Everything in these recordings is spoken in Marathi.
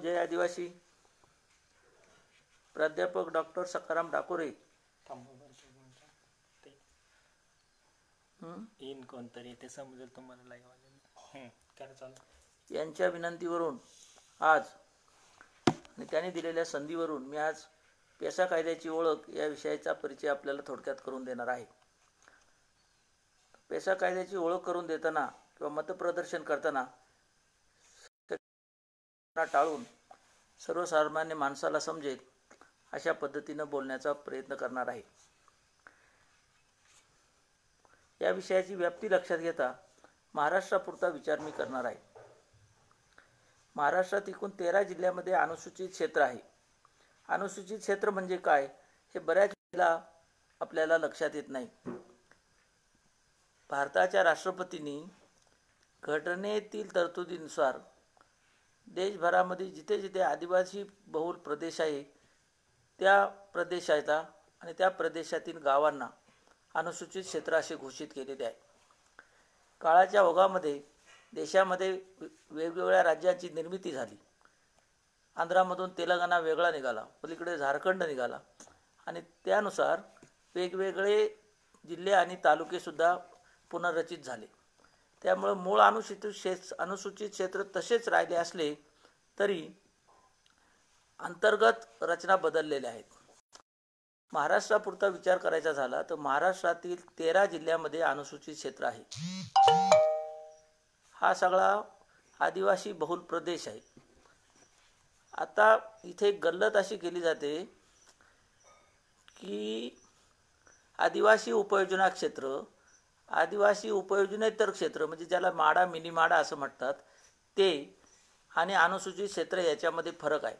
जय आदिवासी प्राध्यापक डॉक्टर सकाराम डाकोरे येईन कोणतरी ते समजेल तुम्हाला यांच्या विनंतीवरून आज आणि त्यांनी दिलेल्या संधीवरून मी आज पेसा कायद्याची ओळख या विषयाचा परिचय आपल्याला थोडक्यात करून देणार आहे. पेसा कायद्याची ओळख करून देताना किंवा मतप्रदर्शन करताना टाळून सर्वसामान्य माणसाला समजेल अशा पद्धतीनं बोलण्याचा प्रयत्न करणार आहे. या विषयाची व्याप्ती लक्षात घेता महाराष्ट्रापुरता विचार मी करणार आहे. महाराष्ट्रात एकूण 13 जिल्ह्यामध्ये अनुसूचित क्षेत्र आहे. अनुसूचित क्षेत्र म्हणजे काय हे बऱ्याच वेळेला आपल्याला लक्षात येत नाही. भारताच्या राष्ट्रपतींनी घटनेतील तरतुदीनुसार देशभरामध्ये जिथे जिथे आदिवासी बहुल प्रदेश आहे त्या प्रदेशाला आणि त्या प्रदेशातील गावांना अनुसूचित क्षेत्र असे घोषित केलेले आहे. काळाच्या ओघामध्ये देशामध्ये वेगवेगळ्या राज्यांची निर्मिती झाली. आंध्रामधून तेलंगणा वेगळा निघाला, पलीकडे झारखंड निघाला आणि त्यानुसार वेगवेगळे जिल्हे आणि तालुकेसुद्धा पुनर्रचित झाले. त्यामुळे मूळ अनुसूचित क्षेत्र तसेच राहिले असले तरी अंतर्गत रचना बदललेल्या आहेत. महाराष्ट्रापुरता विचार करायचा झाला तर महाराष्ट्रातील 13 जिल्ह्यामध्ये अनुसूचित क्षेत्र आहे. हा सगळा आदिवासी बहुल प्रदेश आहे. आता इथे गल्लत अशी केली जाते की आदिवासी उपयोजना क्षेत्र, आदिवासी उपयोजनेतर क्षेत्र म्हणजे ज्याला माडा मिनी माडा असं म्हणतात ते आणि अनुसूचित क्षेत्र याच्यामध्ये फरक आहे.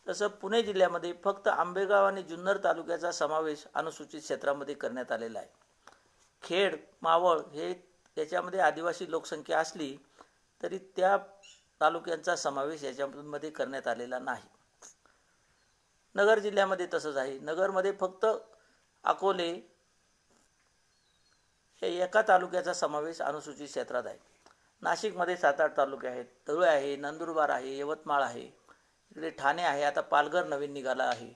तसं पुणे जिल्ह्यामध्ये फक्त आंबेगाव आणि जुन्नर तालुक्याचा समावेश अनुसूचित क्षेत्रामध्ये करण्यात आलेला आहे. खेड, मावळ हे याच्यामध्ये आदिवासी लोकसंख्या असली तरी त्या तालुक्यांचा समावेश याच्यामध्ये करण्यात आलेला नाही. नगर जिल्ह्यामध्ये तसंच आहे. नगरमध्ये फक्त अकोले हे एका तालुक्याचा समावेश अनुसूचित क्षेत्रात आहे. नाशिकमध्ये 7-8 तालुके आहेत. धुळे आहे, नंदुरबार आहे, यवतमाळ आहे, इकडे ठाणे आहे. आता पालघर नवीन निघाला आहे.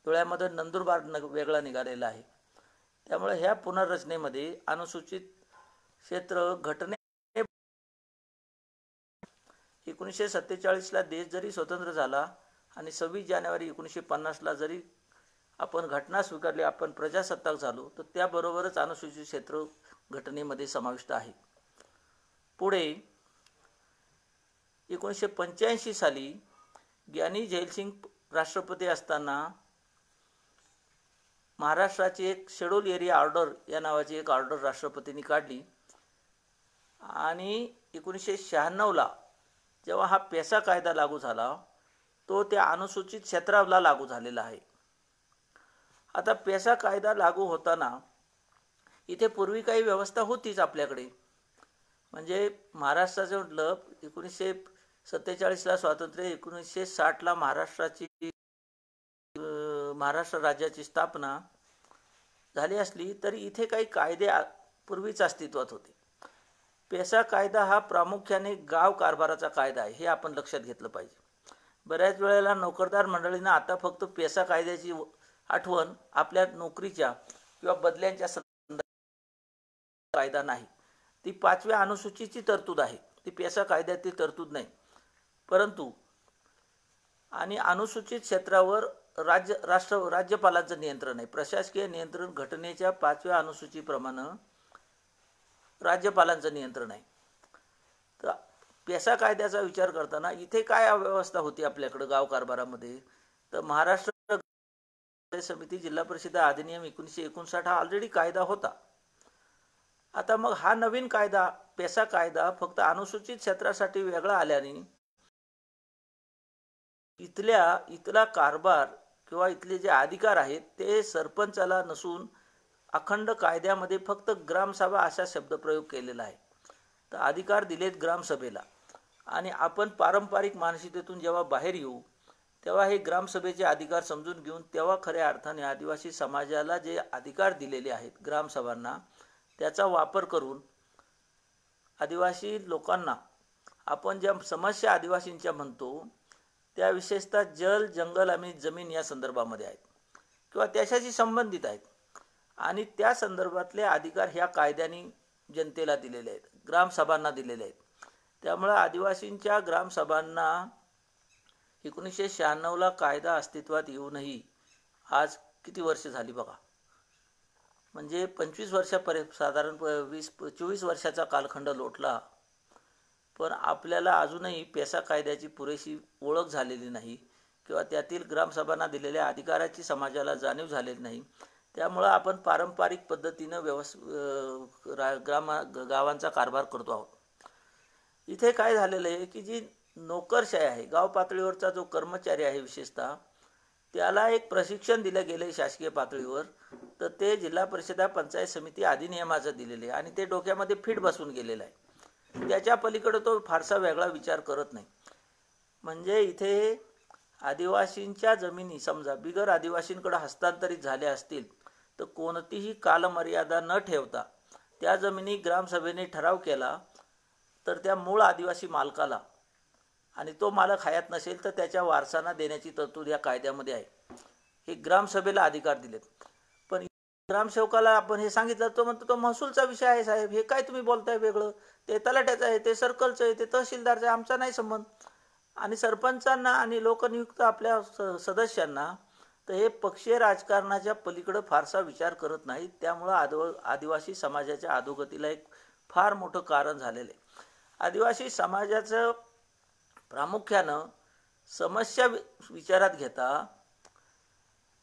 धुळ्यामध्ये नंदुरबार वेगळा निघालेला आहे. त्यामुळे ह्या पुनर्रचनेमध्ये अनुसूचित क्षेत्र घटने 1947ला देश जरी स्वतंत्र झाला आणि 26 जानेवारी 1950ला जरी आपण घटना स्वीकारली, आपण प्रजासत्ताक झालो, तर त्याबरोबरच अनुसूचित क्षेत्र घटनेमध्ये समाविष्ट आहे. पुढे 1985 साली ग्यानी झैलसिंग राष्ट्रपती असताना महाराष्ट्राची एक शेड्यूल एरिया ऑर्डर या नावाची एक ऑर्डर राष्ट्रपतींनी काढली आणि 1996ला जेव्हा हा पेसा कायदा लागू झाला तो त्या अनुसूचित क्षेत्राला लागू झालेला आहे. आता पेसा कायदा लागू होताना इथे पूर्वी काही व्यवस्था होतीच आपल्याकडे. म्हणजे महाराष्ट्राचं म्हटलं 1947ला स्वातंत्र्य, 1960ला महाराष्ट्र राज्याची स्थापना झाली असली तरी इथे काही कायदे पूर्वीच अस्तित्वात होते. पेसा कायदा हा प्रामुख्याने गाव कारभाराचा कायदा आहे, हे आपण लक्षात घेतलं पाहिजे. बऱ्याच वेळेला नोकरदार मंडळींना आता फक्त पेसा कायद्याची आठवण आपल्या नोकरीच्या किंवा बदल्यांच्या संदर्भात कायदा नाही. ती 5व्या अनुसूचीची तरतूद आहे, ती पेसा कायद्यातील तरतूद नाही. परंतु आणि अनुसूचित क्षेत्रावर राज्यपालांचं नियंत्रण आहे. प्रशासकीय नियंत्रण घटनेच्या 5व्या अनुसूचीप्रमाणे राज्यपालांचं नियंत्रण आहे. तर पेसा कायद्याचा विचार करताना इथे काय अव्यवस्था होती आपल्याकडे गाव कारभारामध्ये, तर महाराष्ट्र समिती जिल्हा परिषद अधिनियम 1959 हा ऑलरेडी कायदा होता. आता मग हा नवीन कायदा पेसा कायदा फक्त अनुसूचित क्षेत्रासाठी वेगळा आल्याने इथला कारभार किंवा इथले जे अधिकार आहेत ते सरपंचाला नसून अखंड कायद्यामध्ये फक्त ग्रामसभा असा शब्दप्रयोग केलेला आहे. तर अधिकार दिलेत ग्रामसभेला आणि आपण पारंपरिक मानसिकतेतून जेव्हा बाहेर येऊ तेव्हा हे ग्रामसभेचे अधिकार समजून घेऊन तेव्हा खऱ्या अर्थाने आदिवासी समाजाला जे अधिकार दिलेले आहेत ग्रामसभांना त्याचा वापर करून आदिवासी लोकांना आपण ज्या समस्या आदिवासींच्या म्हणतो त्या विशेषतः जल, जंगल आणि जमीन या संदर्भामध्ये आहेत किंवा त्याच्याशी संबंधित आहेत आणि त्या संदर्भातले अधिकार ह्या कायद्याने जनतेला दिलेले आहेत, ग्रामसभांना दिलेले आहेत. त्यामुळे आदिवासींच्या ग्रामसभांना 1996ला कायदा अस्तित्वात येऊनही आज किती वर्ष झाली बघा, म्हणजे 25 वर्षापर्यंत साधारण 24 वर्षाचा कालखंड लोटला, पण आपल्याला अजूनही पेसा कायद्याची पुरेशी ओळख झालेली नाही किंवा त्यातील ग्रामसभांना दिलेल्या अधिकाराची समाजाला जाणीव झालेली नाही. त्यामुळं आपण पारंपरिक पद्धतीनं गावांचा कारभार करतो आहोत. इथे काय झालेलं आहे की जी नोकरशाही आहे, गाव पातळीवरचा जो कर्मचारी आहे विशेषतः, त्याला एक प्रशिक्षण दिलं गेलं आहे शासकीय पातळीवर, तर ते जिल्हा परिषदा पंचायत समिती अधिनियमाचं दिलेलं आहे आणि ते डोक्यामध्ये फिट बसून गेलेलं आहे. त्याच्या पलीकडे तो फारसा वेगळा विचार करत नाही. म्हणजे इथे आदिवासींच्या जमिनी समजा बिगर आदिवासींकडे हस्तांतरित झाल्या असतील तर कोणतीही कालमर्यादा न ठेवता त्या जमिनी ग्रामसभेने ठराव केला तर त्या मूळ आदिवासी मालकाला, आणि तो मालक हयात नसेल तर त्याच्या वारसांना देण्याची तरतूद या कायद्यामध्ये आहे. हे ग्रामसभेला अधिकार दिलेत. पण ग्रामसेवकाला आपण हे सांगितलं, तो म्हणतो तो महसूलचा विषय आहे साहेब, हे काय तुम्ही बोलताय वेगळं, ते तलाट्याचं आहे, ते सर्कलचं आहे, ते तहसीलदारचं आहे, आमचा नाही संबंध. आणि सरपंचांना आणि लोकनियुक्त आपल्या सदस्यांना तर हे पक्षीय राजकारणाच्या पलीकडं फारसा विचार करत नाहीत. त्यामुळं आदिवासी समाजाच्या अधोगतीला एक फार मोठं कारण झालेलं आहे. आदिवासी समाजाचं प्रामुख्यानं समस्या विचारात घेता,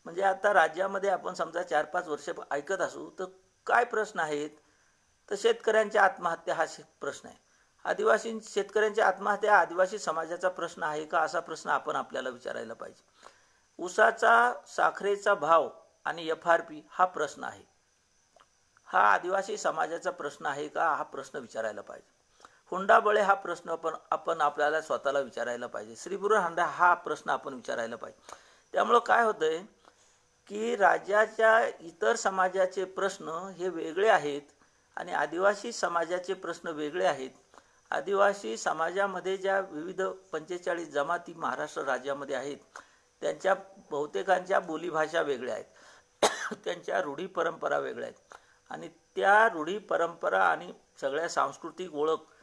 म्हणजे आता राज्यामध्ये आपण समजा 4-5 वर्ष ऐकत असू तर काय प्रश्न आहेत, तर शेतकऱ्यांच्या आत्महत्या हा प्रश्न आहे. आदिवासी शेतकऱ्यांच्या आत्महत्या आदिवासी समाजाचा प्रश्न आहे का, असा प्रश्न आपण आपल्याला विचारायला पाहिजे. ऊसाचा साखरेचा भाव आणि FRP हा प्रश्न आहे, हा आदिवासी समाजाचा प्रश्न आहे का, हा प्रश्न विचारायला पाहिजे. हुंडाबळे हा प्रश्न आपण आपल्याला स्वतःला विचारायला पाहिजे. श्रीपुर हांडा हा प्रश्न आपण विचारायला पाहिजे. त्यामुळं काय होतंय की राज्याच्या इतर समाजाचे प्रश्न हे वेगळे आहेत आणि आदिवासी समाजाचे प्रश्न वेगळे आहेत. आदिवासी समाजामध्ये ज्या विविध 45 जमाती महाराष्ट्र राज्यामध्ये आहेत, त्यांच्या बहुतेकांच्या बोलीभाषा वेगळ्या आहेत, त्यांच्या रूढी परंपरा वेगळ्या आहेत आणि त्या रूढी परंपरा आणि सगळ्या सांस्कृतिक ओळख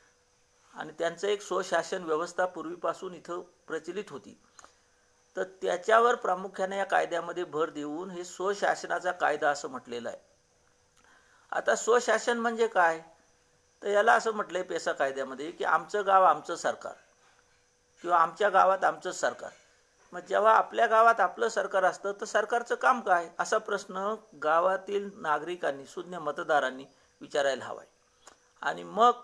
आणि त्यांचं एक स्वशासन व्यवस्था पूर्वीपासून इथं प्रचलित होती. तर त्याच्यावर प्रामुख्याने या कायद्यामध्ये भर देऊन हे स्वशासनाचा कायदा असं म्हटलेलं आहे. आता स्वशासन म्हणजे काय, तर याला असं म्हटलंय पेसा कायद्यामध्ये की आमचं गाव आमचं सरकार किंवा आमच्या गावात आमचं सरकार. मग जेव्हा आपल्या गावात आपलं सरकार असतं तर सरकारचं काम काय, असा प्रश्न गावातील नागरिकांनी, सुज्ञ मतदारांनी विचारायला हवा आहे. आणि मग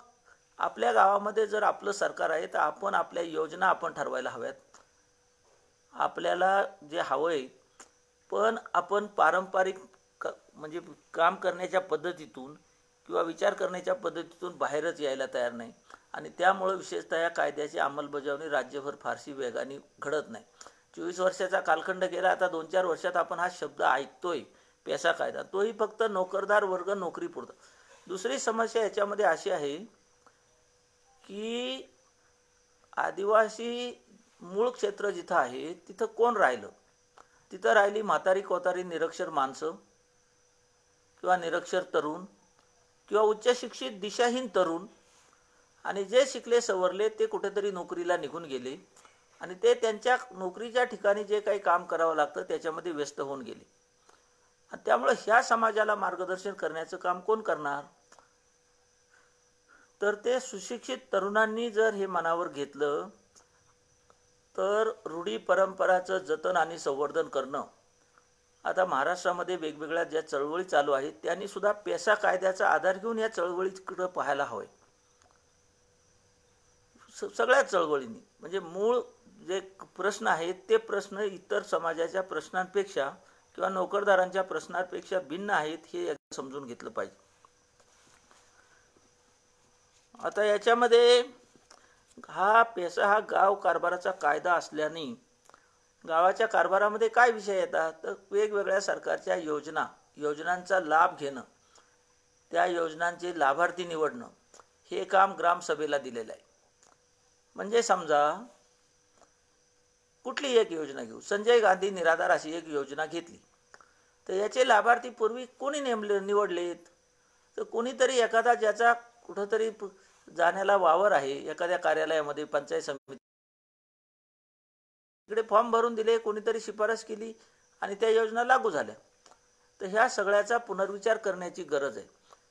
आपल्या गावामध्ये जर आपलं सरकार आहे तर आपण आपल्या योजना आपण ठरवायला हव्यात. आपल्याला जे हवं आहे, पण आपण पारंपरिक म्हणजे काम करण्याच्या पद्धतीतून किंवा विचार करण्याच्या पद्धतीतून बाहेरच यायला तयार नाही. आणि त्यामुळं विशेषतः या कायद्याची अंमलबजावणी राज्यभर फारशी वेगाने घडत नाही. 24 वर्षाचा कालखंड गेला, आता 2-4 वर्षात आपण हा शब्द ऐकतोय पेसा कायदा, तोही फक्त नोकरदार वर्ग नोकरीपुरता. दुसरी समस्या याच्यामध्ये अशी आहे की आदिवासी मूळ क्षेत्र जिथं आहे तिथं कोण राहिलं, तिथं राहिली म्हातारी कोतारी निरक्षर माणसं किंवा निरक्षर तरुण किंवा उच्च शिक्षित दिशाहीन तरुण, आणि जे शिकले सवरले ते कुठेतरी नोकरीला निघून गेले आणि ते त्यांच्या नोकरीच्या ठिकाणी जे काही काम करावं लागतं त्याच्यामध्ये व्यस्त होऊन गेले. आणि त्यामुळे ह्या समाजाला मार्गदर्शन करण्याचं काम कोण करणार, तर ते सुशिक्षित तरुणांनी जर हे मनावर घेतलं तर रूढी परंपराचं जतन आणि संवर्धन करणं. आता महाराष्ट्रामध्ये वेगवेगळ्या ज्या चळवळी चालू आहेत त्यांनी सुद्धा पेसा कायद्याचा आधार घेऊन या चळवळीकडे पाहायला हवं. सगळ्या चळवळींनी म्हणजे मूळ जे प्रश्न आहेत ते प्रश्न इतर समाजाच्या प्रश्नांपेक्षा किंवा नोकरदारांच्या प्रश्नांपेक्षा भिन्न आहेत हे समजून घेतलं पाहिजे. आता याच्यामध्ये हा पेसा हा गाव कारभाराचा कायदा असल्याने गावाच्या कारभारामध्ये काय विषय येतात, तर वेगवेगळ्या सरकारच्या योजनांचा लाभ घेणं, त्या योजनांचे लाभार्थी निवडणं, हे काम ग्रामसभेला दिलेलं आहे. म्हणजे समजा कुठली एक योजना घेऊ, संजय गांधी निराधार अशी एक योजना घेतली, तर याचे लाभार्थी पूर्वी कोणी निवडलेत? तर कोणीतरी एखादा ज्याचा कुठंतरी जाण्याला वावर आहे, एखाद्या कार्यालयामध्ये, पंचायत समिती इकडे फॉर्म भरून दिले, कोणीतरी शिफारस केली आणि त्या योजना लागू झाल्या. तर ह्या सगळ्याचा पुनर्विचार करण्याची गरज आहे.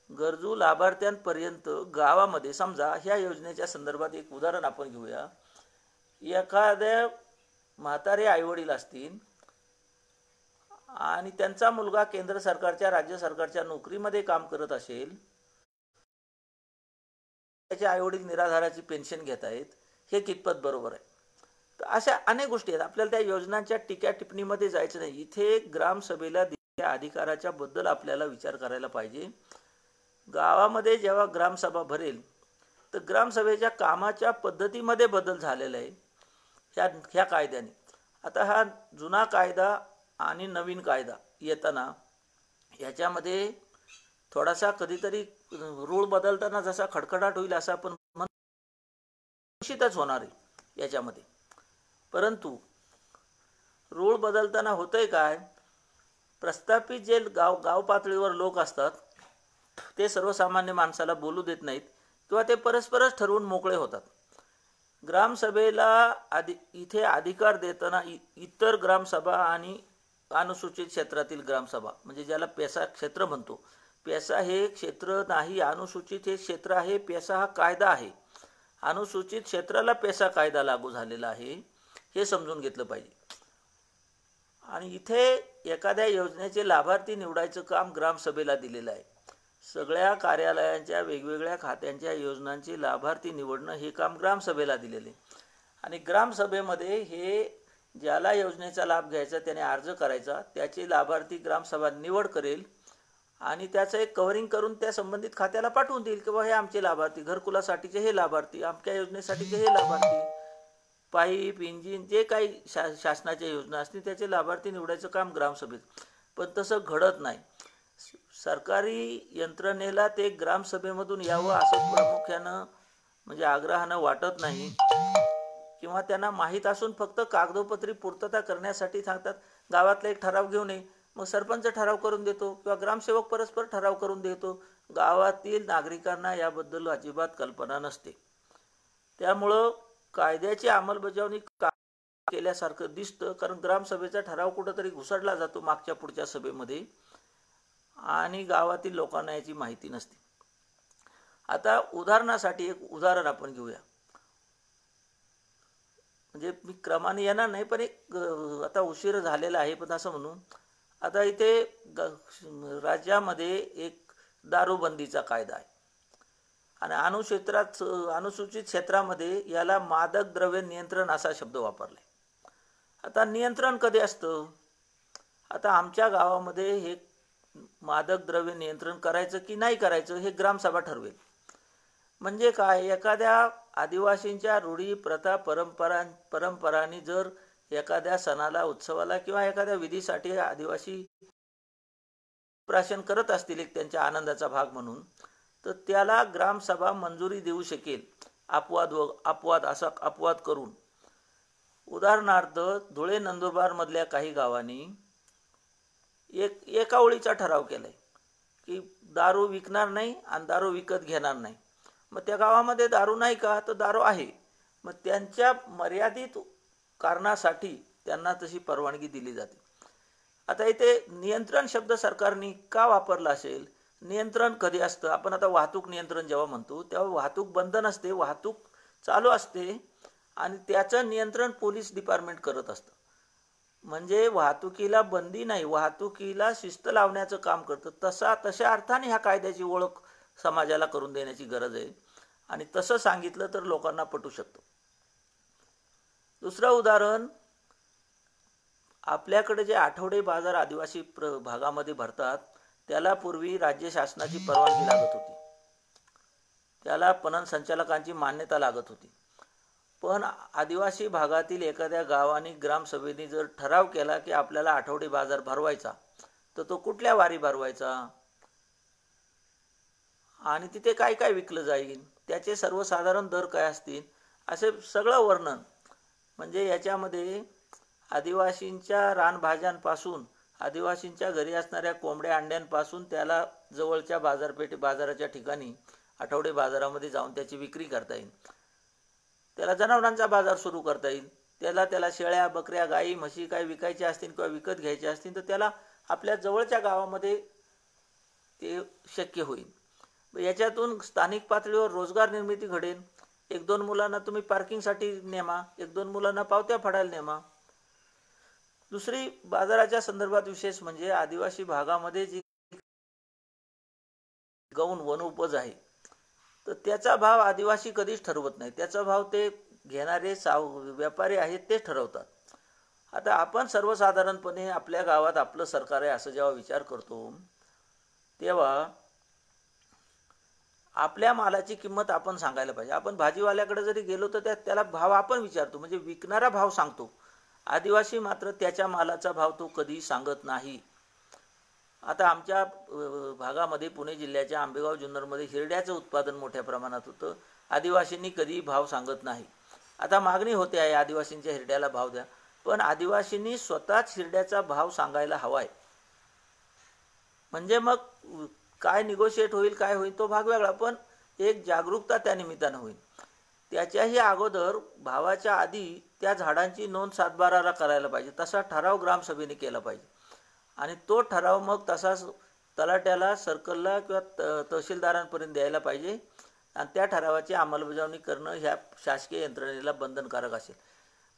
गरजू लाभार्थ्यांपर्यंत गावामध्ये, समजा ह्या योजनेच्या संदर्भात एक उदाहरण आपण घेऊया. एखाद्या म्हातारे आईवडील असतील आणि त्यांचा मुलगा केंद्र सरकारच्या, राज्य सरकारच्या नोकरीमध्ये काम करत असेल, त्याचे आईवडील निराधाराची पेन्शन घेत आहेत, हे कितपत बरोबर आहे? तर अशा अनेक गोष्टी आहेत. आपल्याला त्या योजनांच्या टीका टिप्पणीमध्ये जायचं नाही. इथे ग्रामसभेला दिलेल्या अधिकाराच्या बद्दल आपल्याला विचार करायला पाहिजे. गावामध्ये जेव्हा ग्रामसभा भरेल तर ग्रामसभेच्या कामाच्या पद्धतीमध्ये बदल झालेला आहे ह्या कायद्याने. आता हा जुना कायदा आणि नवीन कायदा येताना याच्यामध्ये थोडासा कधीतरी रूळ बदलताना जसा खडखडाट होईल असं आपण निश्चितच होणार आहे याच्यामध्ये. परंतु रूळ बदलताना होतंय काय, प्रस्थापित जे गाव पातळीवर लोक असतात ते सर्वसामान्य माणसाला बोलू देत नाहीत किंवा ते परस्परच ठरवून मोकळे होतात. ग्रामसभेला इथे अधिकार देताना इतर ग्रामसभा आणि अनुसूचित क्षेत्रातील ग्रामसभा, म्हणजे ज्याला पेसा क्षेत्र म्हणतो, पेसा हे क्षेत्र नाही, अनुसूचित हे क्षेत्र आहे, पेसा हा कायदा आहे. अनुसूचित क्षेत्राला पेसा कायदा लागू झालेला आहे, हे समजून घेतलं पाहिजे. आणि इथे एखाद्या योजनेचे लाभार्थी निवडायचं काम ग्रामसभेला दिलेलं आहे. सगळ्या कार्यालयांच्या वेगवेगळ्या खात्यांच्या योजनांचे लाभार्थी निवडणं हे काम ग्रामसभेला दिलेले. आणि ग्रामसभेमध्ये हे ज्याला योजनेचा लाभ घ्यायचा त्याने अर्ज करायचा, त्याचे लाभार्थी ग्रामसभा निवड करेल आणि त्याचं एक कव्हरिंग करून त्या संबंधित खात्याला पाठवून देईल की हे आमचे लाभार्थी, घरकुलासाठीचे हे लाभार्थी, अमक्या योजनेसाठीचे हे लाभार्थी, पाईप, इंजिन, जे काही शासनाच्या योजना असतील त्याचे लाभार्थी निवडायचं काम ग्रामसभेत. पण तसं घडत नाही. सरकारी यंत्रणेला ते ग्रामसभेमधून यावं असं प्रामुख्यानं म्हणजे आग्रहानं वाटत नाही, किंवा त्यांना माहीत असून फक्त कागदोपत्री पूर्तता करण्यासाठी सांगतात. गावातला एक ठराव घेऊन ये, मग सरपंच ठराव करून देतो किंवा ग्रामसेवक परस्पर ठराव करून देतो. गावातील नागरिकांना याबद्दल अजिबात कल्पना नसते. त्यामुळं कायद्याची अंमलबजावणी केल्यासारखं दिसतं, कारण ग्रामसभेचा ठराव कुठंतरी घुसडला जातो मागच्या पुढच्या सभेमध्ये आणि गावातील लोकांना याची माहिती नसते. आता उदाहरणासाठी एक उदाहरण आपण घेऊया. म्हणजे मी क्रमाने येणार नाही, पण एक आता उशीर झालेला आहे, पण असं म्हणून आता इथे राज्यामध्ये एक दारूबंदीचा कायदा आहे आणि अनुसूचित क्षेत्रामध्ये याला मादक द्रव्य नियंत्रण असा शब्द वापरलाय. आता नियंत्रण कधी असतं? आता आमच्या गावामध्ये हे मादक द्रव्य नियंत्रण करायचं की नाही करायचं हे ग्रामसभा ठरवेल. म्हणजे काय, एखाद्या आदिवासींच्या रूढी, प्रथा, परंपरांनी जर एखाद्या सणाला, उत्सवाला किंवा एखाद्या विधीसाठी आदिवासी प्राशन करत असतील एक त्यांच्या आनंदाचा भाग म्हणून, तर त्याला ग्रामसभा मंजुरी देऊ शकेल अपवाद करून. उदाहरणार्थ धुळे नंदुरबार मधल्या काही गावांनी एका ओळीचा ठराव केलाय की दारू विकणार नाही आणि दारू विकत घेणार नाही. मग त्या गावामध्ये दारू नाही का, तर दारू आहे. मग त्यांच्या मर्यादित कारणासाठी त्यांना तशी परवानगी दिली जाते. आता इथे नियंत्रण शब्द सरकारने का वापरला असेल? नियंत्रण कधी असतं? आपण आता वाहतूक नियंत्रण जेव्हा म्हणतो तेव्हा वाहतूक बंद नसते, वाहतूक चालू असते आणि त्याचं नियंत्रण पोलीस डिपार्टमेंट करत असतं. म्हणजे वाहतुकीला बंदी नाही, वाहतुकीला शिस्त लावण्याचं काम करतं. तशा अर्थाने ह्या कायद्याची ओळख समाजाला करून देण्याची गरज आहे आणि तसं सांगितलं तर लोकांना पटू शकतं. दुसरं उदाहरण, आपल्याकडे जे आठवडे बाजार आदिवासी भागामध्ये भरतात त्याला पूर्वी राज्य शासनाची परवानगी लागत होती, त्याला पणन संचालकांची मान्यता लागत होती. पण आदिवासी भागातील एखाद्या गावाने ग्रामसभेने जर ठराव केला की आपल्याला आठवडे बाजार भरवायचा, तर तो कुठल्या वारी भरवायचा आणि तिथे काय काय विकलं जाईल, त्याचे सर्वसाधारण दर काय असतील, असे सगळं वर्णन. म्हणजे याच्यामध्ये आदिवासींच्या रानभाज्यांपासून, आदिवासींच्या घरी असणाऱ्या कोंबड्या अंड्यांपासून त्याला जवळच्या बाजाराच्या ठिकाणी आठवडे बाजारामध्ये जाऊन त्याची विक्री करता येईल. त्याला जनावरांचा बाजार सुरू करता येईल. त्याला शेळ्या, बकऱ्या, गाई, म्हशी काही विकायच्या असतील किंवा विकत घ्यायच्या असतील तर त्याला आपल्या जवळच्या गावामध्ये ते शक्य होईल. याच्यातून स्थानिक पातळीवर रोजगार निर्मिती घडेल. 1-2 मुलांना तुम्ही पार्किंगसाठी नेमा, 1-2 मुलांना पावत्या फाडायला नेमा. दुसरी बाजाराच्या संदर्भात विशेष म्हणजे आदिवासी भागामध्ये जी गौण वनउपज आहे तर त्याचा भाव आदिवासी कधीच ठरवत नाही. त्याचा भाव ते घेणारे व्यापारी आहेत ते ठरवतात. आता आपण सर्वसाधारणपणे आपल्या गावात आपलं सरकार आहे असं जेव्हा विचार करतो तेव्हा आपल्या मालाची किंमत आपण सांगायला पाहिजे. आपण भाजीवाल्याकडे जरी गेलो तर त्याला भाव आपण विचारतो, म्हणजे विकणारा भाव सांगतो. आदिवासी मात्र त्याच्या मालाचा भाव तो कधी सांगत नाही. आता आमच्या भागामध्ये पुणे जिल्ह्याच्या आंबेगाव जुन्नरमध्ये हिरड्याचं उत्पादन मोठ्या प्रमाणात होतं. आदिवासींनी कधी भाव सांगत नाही. आता मागणी होते आहे आदिवासींच्या हिरड्याला भाव द्या, पण आदिवासींनी स्वतःच हिरड्याचा भाव सांगायला हवाय. म्हणजे मग काय निगोशिएट होईल काय होईल तो भाग वेगळा, पण एक जागरूकता त्या निमित्तानं होईल. त्याच्याही अगोदर भावाच्या आधी त्या झाडांची नोंद 7/12ला करायला पाहिजे. तसा ठराव ग्रामसभेने केला पाहिजे आणि तो ठराव मग तसाच तलाट्याला, सर्कलला किंवा तहसीलदारांपर्यंत द्यायला पाहिजे आणि त्या ठरावाची अंमलबजावणी करणं ह्या शासकीय यंत्रणेला बंधनकारक असेल.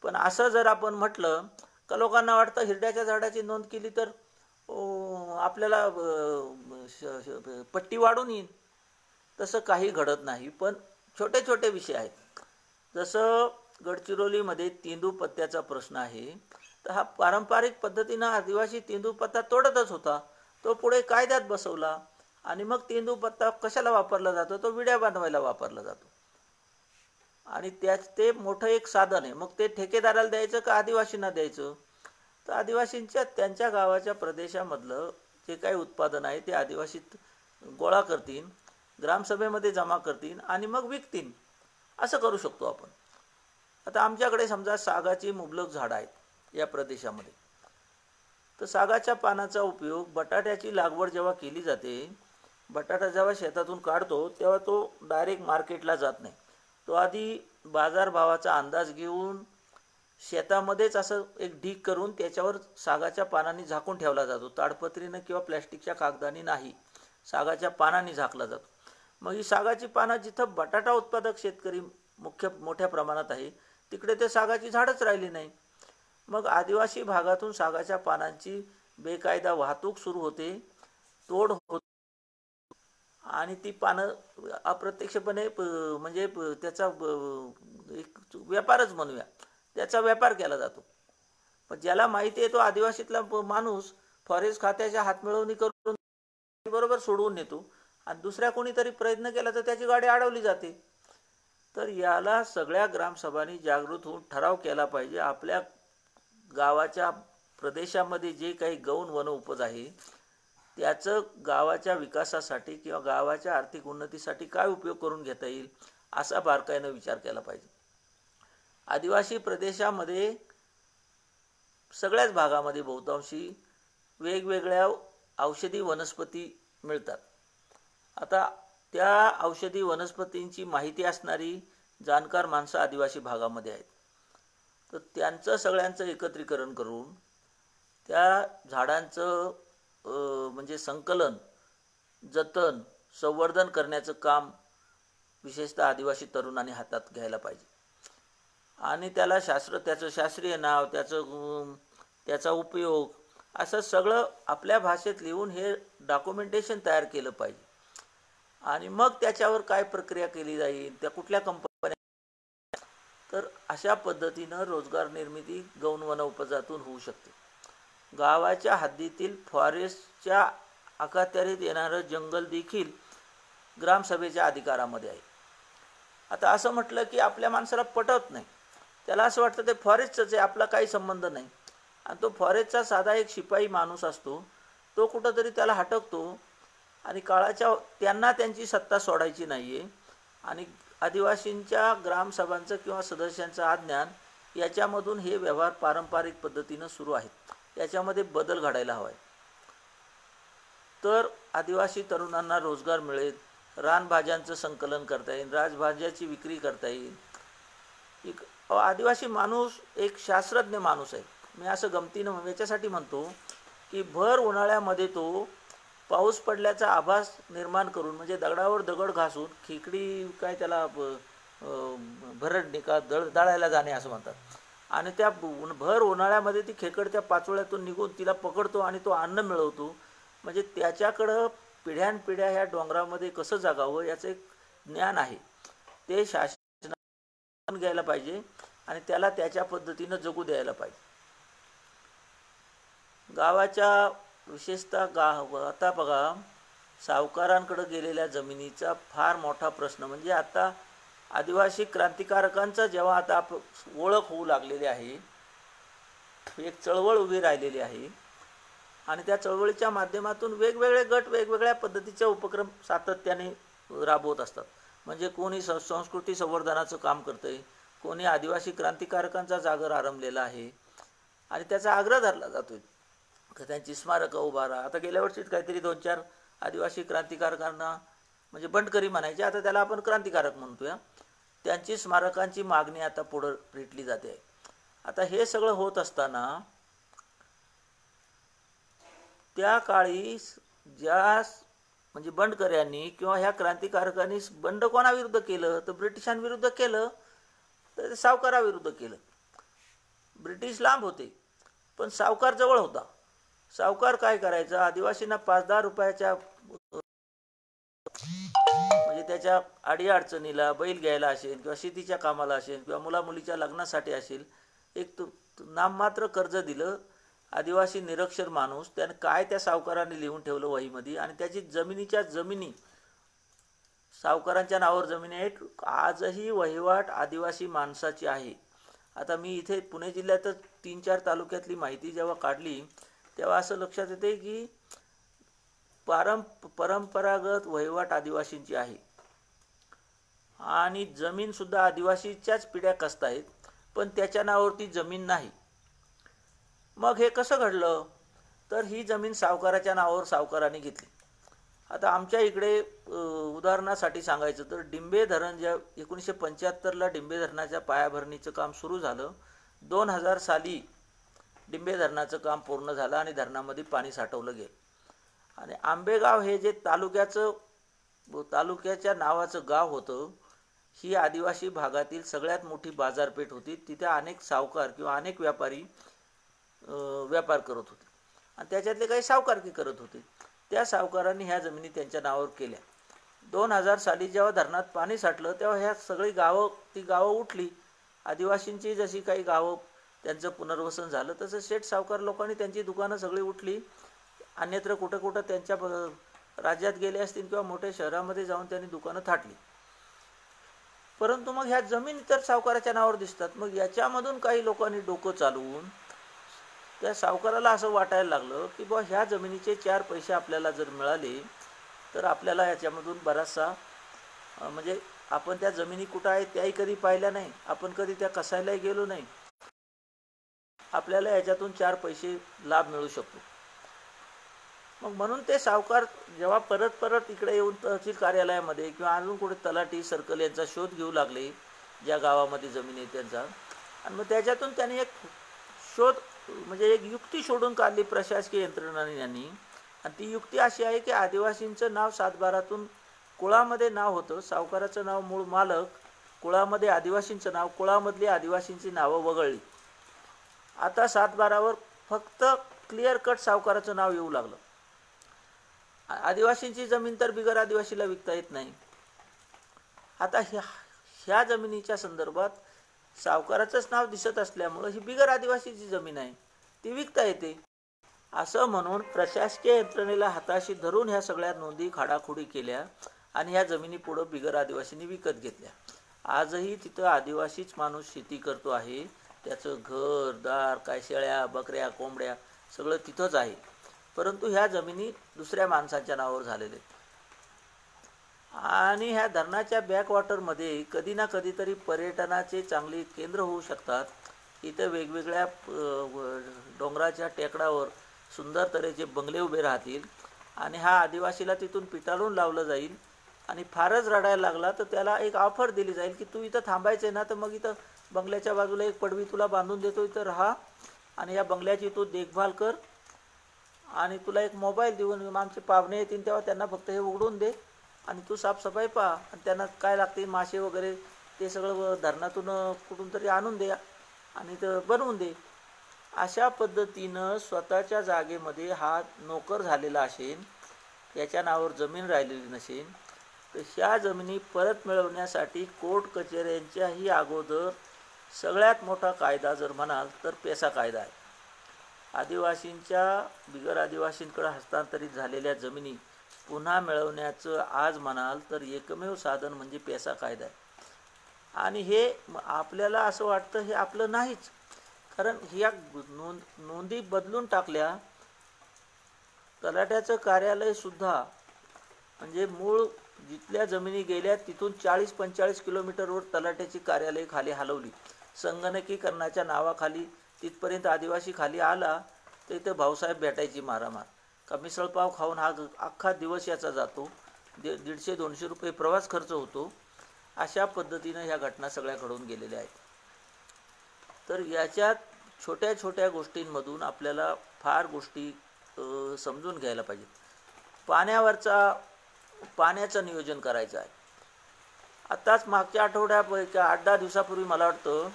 पण असं जर आपण म्हटलं का लोकांना वाटतं हिरड्याच्या झाडाची नोंद केली तर आपल्याला पट्टी वाढून येईल. तसं काही घडत नाही. पण छोटे छोटे विषय आहेत. जसं गडचिरोलीमध्ये तेंदूपत्त्याचा प्रश्न आहे तर हा पारंपरिक पद्धतीनं आदिवासी तेंदूपत्ता तोडतच होता. तो पुढे कायद्यात बसवला आणि मग तेंदूपत्ता कशाला वापरला जातो, तो विड्या बनवायला वापरला जातो आणि ते मोठं एक साधन आहे. मग ते ठेकेदाराला द्यायचं का आदिवासींना द्यायचं? तर आदिवासींच्या त्यांच्या गावाच्या प्रदेशामधलं जे काही उत्पादन आहे ते आदिवासी गोळा करतील, ग्रामसभेमध्ये जमा करतील आणि मग विकतील. असं करू शकतो आपण. आता आमच्याकडे समजा सागाची मुबलक झाडं आहेत या प्रदेशामध्ये, तर सागाच्या पानाचा उपयोग बटाट्याची लागवड जेव्हा केली जाते, बटाटा जेव्हा शेतातून काढतो तेव्हा तो डायरेक्ट मार्केटला जात नाही. तो आधी बाजारभावाचा अंदाज घेऊन शेतामध्येच असं एक ढीग करून त्याच्यावर सागाच्या पानांनी झाकून ठेवला जातो. ताडपत्रीनं किंवा प्लॅस्टिकच्या कागदानी नाही, सागाच्या पानांनी झाकला जातो. मग ही सागाची पानं जिथं बटाटा उत्पादक शेतकरी मोठ्या प्रमाणात आहे तिकडे ते सागाची झाडच राहिली नाही. मग आदिवासी भागातून सागाच्या पानांची बेकायदा वाहतूक सुरू होते, तोड होते आणि ती पानं अप्रत्यक्षपणे म्हणजे त्याचा एक व्यापारच म्हणूया, त्याचा व्यापार केला जातो. पण ज्याला माहिती आहे तो आदिवासीतला माणूस फॉरेस्ट खात्याच्या हातमिळवणी करून बरोबर सोडवून नेतो आणि दुसऱ्या कोणीतरी प्रयत्न केला तर त्याची गाडी अडवली जाते. तर याला सगळ्या ग्रामसभांनी जागृत होऊन ठराव केला पाहिजे. आपल्या गावाच्या प्रदेशामध्ये जे काही गौण वन उपज आहे त्याचं गावाच्या विकासासाठी किंवा गावाच्या आर्थिक उन्नतीसाठी काय उपयोग करून घेता येईल असा बारकाईनं विचार केला पाहिजे. आदिवासी प्रदेशामध्ये सगळ्याच भागामध्ये बहुतांशी वेगवेगळ्या औषधी वनस्पती मिळतात. आता त्या औषधी वनस्पतींची माहिती असणारी जाणकार माणसं आदिवासी भागामध्ये आहेत. तर त्यांचं सगळ्यांचं एकत्रीकरण करून त्या झाडांचं म्हणजे संकलन, जतन, संवर्धन करण्याचं काम विशेषतः आदिवासी तरुणांनी हातात घ्यायला पाहिजे आणि त्याला त्याचं शास्त्रीय नाव, त्याचा उपयोग असं सगळं आपल्या भाषेत लिहून हे डॉक्युमेंटेशन तयार केलं पाहिजे आणि मग त्याच्यावर काय प्रक्रिया केली जाईल, त्या कुठल्या कंपन्या, तर अशा पद्धतीनं रोजगार निर्मिती गौण वन उपजातून होऊ शकते. गावाच्या हद्दीतील फॉरेस्टच्या अखत्यारीत येणारं जंगल देखील ग्रामसभेच्या अधिकारामध्ये आहे. आता असं म्हटलं की आपल्या माणसाला पटत नाही, त्याला असं वाटतं ते फॉरेस्टच आहे, आपला काही संबंध नाही. आणि तो फॉरेस्टचा साधा एक शिपाई माणूस असतो, तो कुठंतरी त्याला हटकतो आणि त्यांना त्यांची सत्ता सोडायची नाही आहे आणि आदिवासींच्या ग्रामसभांचं किंवा सदस्यांचं अज्ञान याच्यामधून हे व्यवहार पारंपरिक पद्धतीनं सुरू आहेत. याच्यामध्ये बदल घडायला हवा आहे. तर आदिवासी तरुणांना रोजगार मिळेल, रानभाज्यांचं संकलन करता येईल, राजभाज्याची विक्री करता येईल. आदिवासी माणूस एक शास्त्रज्ञ माणूस आहे. मी असं गमतीनं याच्यासाठी म्हणतो की भर उन्हाळ्यामध्ये तो पाऊस पडल्याचा आभास निर्माण करून, म्हणजे दगडावर दगड घासून खेकडी काय त्याला भरडणे का दळायला जाणे असं म्हणतात, आणि त्या भर उन्हाळ्यामध्ये ती खेकड त्या पाचोळ्यातून निघून तिला पकडतो आणि तो अन्न मिळवतो. म्हणजे त्याच्याकडं पिढ्यानपिढ्या ह्या डोंगरामध्ये कसं जगावं याचं एक ज्ञान आहे. ते शासनाने घ्यायला पाहिजे आणि त्याला त्याच्या पद्धतीनं जगू द्यायला पाहिजे. गावाच्या विशेषतः आता बघा, सावकारांकडे गेलेल्या जमिनीचा फार मोठा प्रश्न म्हणजे आता आदिवासी क्रांतिकारकांचा जेव्हा आता ओळख होऊ लागलेली आहे, एक चळवळ उभी राहिलेली आहे आणि त्या चळवळीच्या माध्यमातून वेगवेगळे गट वेगवेगळ्या पद्धतीचे उपक्रम सातत्याने राबवत असतात. म्हणजे कोणी संस्कृती संवर्धनाचं काम करतंय, कोणी आदिवासी क्रांतिकारकांचा जागर आरंभलेला आहे आणि त्याचा आग्रह धरला जातोय की त्यांची स्मारकं उभारा. आता गेल्या वर्षीच काहीतरी 2-4 आदिवासी क्रांतिकारकांना, म्हणजे बंडकरी म्हणायचे, आता त्याला आपण क्रांतिकारक म्हणतोय, त्यांची स्मारकांची मागणी आता पुढं रेटली जाते. आता हे सगळं होत असताना त्या काळी ज्या म्हणजे बंडकऱ्यांनी किंवा ह्या क्रांतिकारकांनी बंड कोणाविरुद्ध केलं तर ब्रिटिशांविरुद्ध केलं, तर सावकाराविरुद्ध केलं. ब्रिटिश लांब होते पण सावकार जवळ होता. सावकार काय करायचा, आदिवासींना 5-10 रुपयाच्या म्हणजे त्याच्या अडीअडचणीला बैल घ्यायला असेल किंवा शेतीच्या कामाला असेल किंवा मुलामुलीच्या लग्नासाठी असेल, एक नाममात्र कर्ज दिलं. आदिवासी निरक्षर माणूस त्याने काय त्या सावकारांनी लिहून ठेवलं वहीमध्ये, आणि त्याची जमिनीच्या जमिनी सावकारांच्या नावावर जमिनी आहेत. आजही वहिवाट आदिवासी माणसाची आहे. आता मी इथे पुणे जिल्ह्यातच 3-4 तालुक्यातली माहिती जेव्हा काढली तेव्हा असं लक्षात येते की परंपरागत वहिवाट आदिवासींची आहे आणि जमीनसुद्धा आदिवासीच्याच पिढ्या कसत आहेत, पण त्याच्या नावावरती जमीन नाही. मग हे कसं घडलं, तर ही जमीन सावकाराच्या नावावर सावकाराने घेतली. आता आमच्या इकडे उदाहरणासाठी सांगायचं तर डिंबे धरण ज्या 1975ला डिंबे धरणाच्या पायाभरणीचं काम सुरू झालं. 2000 साली डिंबे धरणाचं काम पूर्ण झालं आणि धरणामध्ये पाणी साठवलं गेलं. आणि आंबेगाव हे जे तालुक्याच्या नावाचं गाव होतं, ही आदिवासी भागातील सगळ्यात मोठी बाजारपेठ होती. तिथे अनेक सावकार किंवा अनेक व्यापारी व्यापार करत होते आणि त्याच्यातले काही सावकारकी करत होते. त्या सावकारांनी ह्या जमिनी त्यांच्या नावावर केल्या. 2000 साली जेव्हा धरणात पाणी साठलं तेव्हा ह्या सगळी ती गावं उठली. आदिवासींची जशी काही गावं त्यांचं पुनर्वसन झालं तसं शेठ सावकार लोकांनी त्यांची दुकानं सगळी उठली. अन्यत्र कुठं कुठं त्यांच्या राज्यात गेले असतील किंवा मोठ्या शहरामध्ये जाऊन त्यांनी दुकानं थाटली. परंतु मग ह्या जमीन इतर सावकाराच्या नावावर दिसतात. मग याच्यामधून काही लोकांनी डोकं चालवून त्या सावकाराला असं वाटायला लागलं की बुवा ह्या जमिनीचे 4 पैसे आपल्याला जर मिळाले तर आपल्याला याच्यामधून बराचसा, म्हणजे आपण त्या जमिनी कुठं आहेत त्याही कधी पाहिल्या नाही, आपण कधी त्या कसायलाही गेलो नाही, आपल्याला याच्यातून 4 पैसे लाभ मिळू शकतो. मग म्हणून ते सावकार जेव्हा परत इकडे येऊन तहसील कार्यालयामध्ये किंवा अजून कुठे तलाठी सर्कल यांचा शोध घेऊ लागले ज्या गावामध्ये जमीन आहे त्यांचा, आणि मग त्याच्यातून त्यांनी एक शोध म्हणजे एक युक्ती शोधून काढली प्रशासकीय यंत्रणांनी यांनी. आणि ती युक्ती अशी आहे की आदिवासींचं नाव 7/12तून कुळामध्ये नाव होतं. सावकाराचं नाव मूळ मालक, कुळामध्ये आदिवासींचं नाव, कुळामधली आदिवासींची नावं वगळली. आता 7/12वर फक्त क्लिअर कट सावकाराचं नाव येऊ लागलं. आदिवासींची जमीन तर बिगर आदिवासीला विकता येत नाही. आता ह्या जमिनीच्या संदर्भात सावकाराचंच नाव दिसत असल्यामुळं ही बिगर आदिवासीची जमीन आहे, ती विकता येते असं म्हणून प्रशासकीय यंत्रणेला हाताशी धरून ह्या सगळ्या नोंदी खाडाखोडी केल्या आणि ह्या जमिनी पुढं बिगर आदिवासींनी विकत घेतल्या. आजही तिथं आदिवासीच माणूस शेती करतो आहे. त्याचं घर दार काय शेळ्या बकऱ्या कोंबड्या सगळं तिथंच आहे, परंतु ह्या जमिनी दुसऱ्या माणसांच्या नावावर झालेल्या आहेत. आणि ह्या धरणाच्या बॅकवॉटरमध्ये कधी ना कधीतरी पर्यटनाचे चांगले केंद्र होऊ शकतात. इथं वेगवेगळ्या डोंगराच्या टेकडावर सुंदर तऱ्हेचे बंगले उभे राहतील आणि हा आदिवासीला तिथून पिटाळून लावलं जाईल आणि फारच रडायला लागला तर त्याला एक ऑफर दिली जाईल की तू इथं थांबायचं आहे ना, तर मग इथं बंगल्याच्या बाजूला एक पडवी तुला बांधून देतो, इथं राहा आणि या बंगल्याची तू देखभाल कर आणि तुला एक मोबाईल देऊन आमचे पाहुणे येतील तेव्हा त्यांना फक्त हे उघडून दे आणि तू साफसफाई पहा आणि त्यांना काय लागते मासे वगैरे ते सगळं धरणातून कुठून तरी आणून दे आणि ते बनवून दे. अशा पद्धतीनं स्वतःच्या जागेमध्ये हा नोकर झालेला असेल, याच्या नावावर जमीन राहिलेली नसेल, तर ह्या जमिनी परत मिळवण्यासाठी कोर्ट कचेऱ्यांच्याही अगोदर सगळ्यात मोठा कायदा जर म्हणाल तर पेसा कायदा आहे. आदिवासींच्या बिगर आदिवासींकडे हस्तांतरित झालेल्या जमिनी पुन्हा मिळवण्याचं आज म्हणाल तर एकमेव साधन म्हणजे पेसा कायदा आहे. आणि हे आपल्याला असं वाटतं हे आपलं नाहीच, कारण ह्या नोंदी बदलून टाकल्या. तलाट्याचं कार्यालयसुद्धा म्हणजे मूळ जिथल्या जमिनी गेल्या तिथून 40-45 किलोमीटरवर तलाट्याची कार्यालय खाली हलवली. संगणकीकरणाच्या नावाखाली तिथपर्यंत आदिवासी खाली आला तर इथं भाऊसाहेब भेटायची मारामार. का मिसळपाव खाऊन हा अख्खा दिवस याचा जातो, 150-200 रुपये प्रवास खर्च होतो. अशा पद्धतीनं ह्या घटना सगळ्या घडून गेलेल्या आहेत. तर याच्यात छोट्या छोट्या गोष्टींमधून आपल्याला फार गोष्टी समजून घ्यायला पाहिजेत. पाण्याचं नियोजन करायचं आहे. आत्ताच मागच्या आठवड्यात 8-10 दिवसापूर्वी मला वाटतं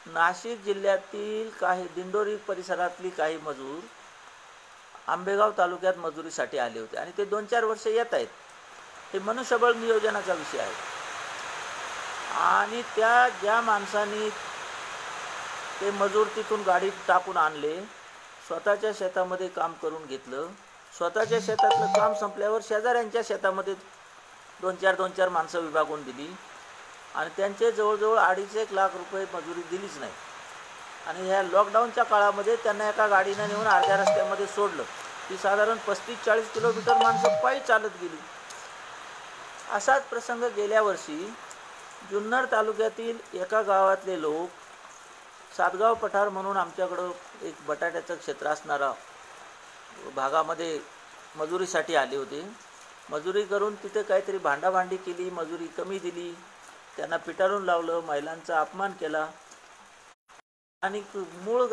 नाशिक जिल्ह्यातील काही दिंडोरी परिसरातली काही मजूर आंबेगाव तालुक्यात मजुरीसाठी आले होते आणि ते 2-4 वर्ष येत आहेत. हे मनुष्यबळ नियोजनाचा विषय आहे. आणि ज्या माणसांनी ते मजूर तिथून गाडीत टाकून आणले, स्वतःच्या शेतामध्ये काम करून घेतलं. स्वतःच्या शेतातलं काम संपल्यावर शेजाऱ्यांच्या शेतामध्ये 2-4 माणसं विभागून दिली आणि त्यांचे जवळजवळ 2.5 लाख रुपये मजुरी दिलीच नाही. आणि ह्या लॉकडाऊनच्या काळामध्ये त्यांना एका गाडीनं नेऊन अर्ध्या रस्त्यामध्ये सोडलं. ती साधारण 35-40 किलोमीटर माणसं पायी चालत गेली. असाच प्रसंग गेल्या वर्षी जुन्नर तालुक्यातील एका गावातले लोक सातगाव पठार म्हणून आमच्याकडं एक बटाट्याचं क्षेत्र असणारा भागामध्ये मजुरीसाठी आले होते. मजुरी करून तिथे काहीतरी भांडाभांडी केली, मजुरी कमी दिली, त्यांना पिटाळून लावलं, महिलांचा अपमान केला आणि मूळ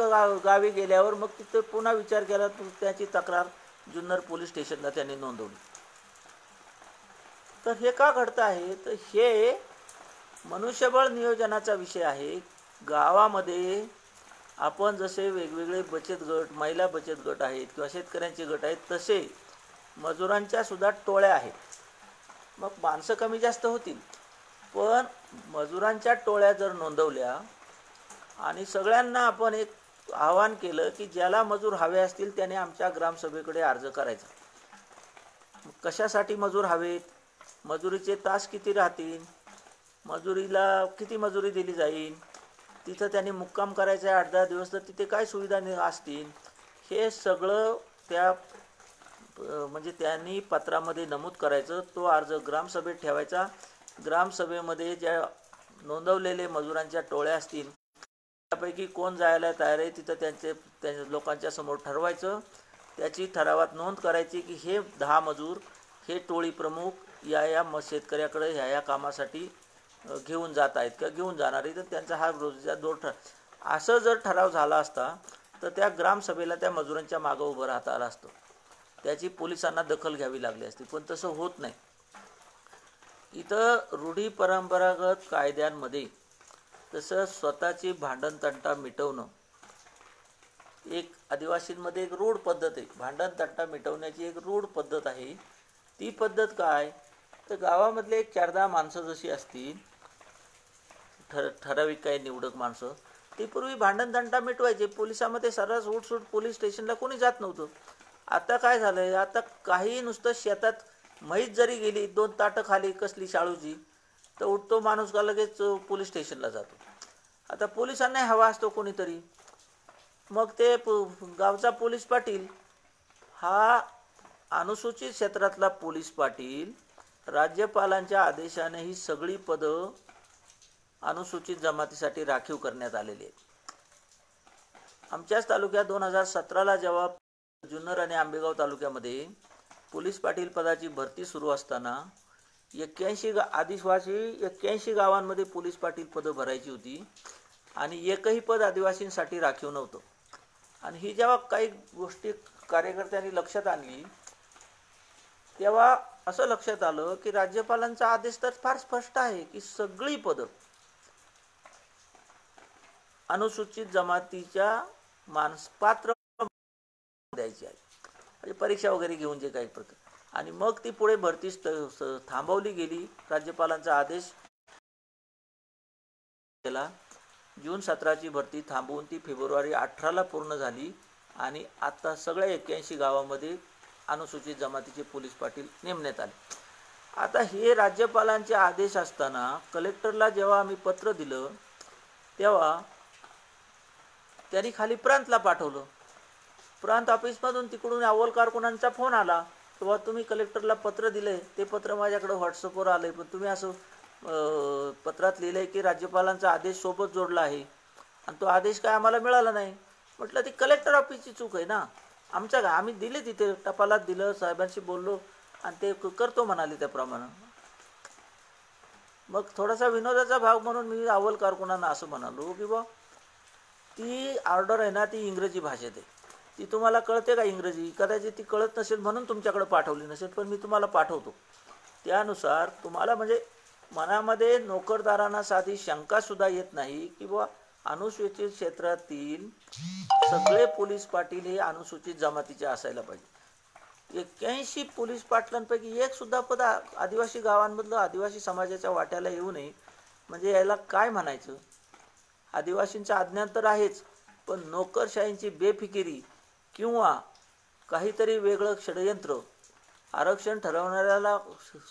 गावी गेल्यावर मग तिथे पुन्हा विचार केला, त्याची तक्रार जुन्नर पोलीस स्टेशनला त्यांनी नोंदवली. तर हे का घडतं आहे, तर हे मनुष्यबळ नियोजनाचा विषय आहे. गावामध्ये आपण जसे वेगवेगळे बचत गट, महिला बचत गट आहेत किंवा शेतकऱ्यांचे गट आहेत, तसे मजुरांच्या सुद्धा टोळ्या आहेत. मग माणसं कमी जास्त होतील, पण मजुरांच्या टोळ्या जर नोंदवल्या आणि सगळ्यांना आपण एक आवाहन केलं की ज्याला मजूर हवे असतील त्याने आमच्या ग्रामसभेकडे अर्ज करायचा. कशासाठी मजूर हवेत, मजुरीचे तास किती राहतील, मजुरीला किती मजुरी दिली जाईल, तिथं त्यांनी मुक्काम करायचा आहे 8-10 दिवस तर तिथे काय सुविधा असतील, हे सगळं म्हणजे त्यांनी पत्रामध्ये नमूद करायचं. तो अर्ज ग्रामसभेत ठेवायचा. ग्रामसभेमध्ये ज्या नोंदवलेले मजुरांच्या टोळ्या असतील त्यापैकी कोण जायला तयार आहे तिथं त्यांच्या लोकांच्या समोर ठरवायचं. त्याची ठरावात नोंद करायची की हे 10 मजूर हे टोळी प्रमुख या शेतकऱ्याकडे ह्या कामासाठी घेऊन जात आहेत का घेऊन जाणार आहे, तर त्यांचा हा रोजचा दोर असं जर ठराव झाला असता तर त्या ग्रामसभेला त्या मजुरांच्या मागं उभं राहता आलं असतं. त्याची पोलिसांना दखल घ्यावी लागली असती, पण तसं होत नाही. इथं रूढी परंपरागत कायद्यांमध्ये तसं स्वतःची भांडणतंटा मिटवणं एक आदिवासींमध्ये एक रूढ पद्धत आहे. भांडणतंटा मिटवण्याची एक रूढ पद्धत आहे. ती पद्धत काय, तर गावामधले 4-10 माणसं जशी असतील, ठराविक काही निवडक माणसं, ती पूर्वी भांडणतंटा मिटवायचे. पोलिसामध्ये सर्रास उठसूट पोलीस स्टेशनला कोणी जात नव्हतं. आता काय झालंय, आता काही नुसतं शेतात म्हैस जरी गेली 2 ताटं खाली कसली शाळूची तर उठतो माणूस का लगेच पोलीस स्टेशनला जातो. आता पोलिसांना हवा असतो कोणीतरी, मग ते गावचा पोलीस पाटील हा अनुसूचित क्षेत्रातला पोलीस पाटील राज्यपालांच्या आदेशाने ही सगळी पदं अनुसूचित जमातीसाठी राखीव करण्यात आलेली आहेत. आमच्याच तालुक्यात 2017ला जेव्हा जुन्नर आणि आंबेगाव तालुक्यामध्ये पोलीस पाटील पदाची भरती सुरू असताना 81 गावांमध्ये पोलीस पाटील पदं भरायची होती आणि एकही पद आदिवासींसाठी राखीव नव्हतं. आणि ही जेव्हा काही गोष्टी कार्यकर्त्यांनी लक्षात आणली तेव्हा असं लक्षात आलं की राज्यपालांचा आदेश तर फार स्पष्ट आहे की सगळी पदं अनुसूचित जमातीच्या पात्र द्यायची आहे, म्हणजे परीक्षा वगैरे घेऊन जे काही प्रकार. आणि मग ती पुढे भरती थांबवली गेली. राज्यपालांचा आदेश केला. जून 17ची भरती थांबवून ती फेब्रुवारी 18ला पूर्ण झाली आणि आता सगळ्या 81 गावामध्ये अनुसूचित जमातीचे पोलीस पाटील नेमण्यात आले. आता हे राज्यपालांचे आदेश असताना कलेक्टरला जेव्हा आम्ही पत्र दिलं तेव्हा त्यांनी खाली प्रांतला पाठवलं. प्रांत ऑफिसमधून तिकडून अव्वल कारकुनांचा फोन आला तेव्हा तुम्ही कलेक्टरला पत्र दिले, ते पत्र माझ्याकडे व्हॉट्सअपवर आलंय, पण तुम्ही असं पत्रात लिहिलंय की राज्यपालांचा आदेश सोबत जोडला आहे आणि तो आदेश काय आम्हाला मिळाला नाही. म्हटलं ती कलेक्टर ऑफिसची चूक आहे ना, आमच्या का आम्ही दिले तिथे टपालात दिलं, साहेबांशी बोललो आणि ते करतो म्हणाले त्याप्रमाणे. मग थोडासा विनोदाचा भाग म्हणून मी अव्वल कारकुनांना असं म्हणालो की बा ती ऑर्डर आहे ना ती इंग्रजी भाषेत आहे, ती तुम्हाला कळते का इंग्रजी? कदाचित ती कळत नसेल म्हणून तुमच्याकडे पाठवली नसेल, पण मी तुम्हाला पाठवतो. त्यानुसार तुम्हाला म्हणजे मनामध्ये नोकरदारांना साधी शंकासुद्धा येत नाही की बुवा अनुसूचित क्षेत्रातील सगळे पोलीस पाटील हे अनुसूचित जमातीचे असायला पाहिजे. 81 पोलीस पाटलांपैकी एक सुद्धा पद आदिवासी गावांमधलं आदिवासी समाजाच्या वाट्याला येऊ नये म्हणजे याला काय म्हणायचं? आदिवासींचं अज्ञान तर आहेच, पण नोकरशाहींची बेफिकिरी किंवा काहीतरी वेगळं षडयंत्र, आरक्षण ठरवणाऱ्याला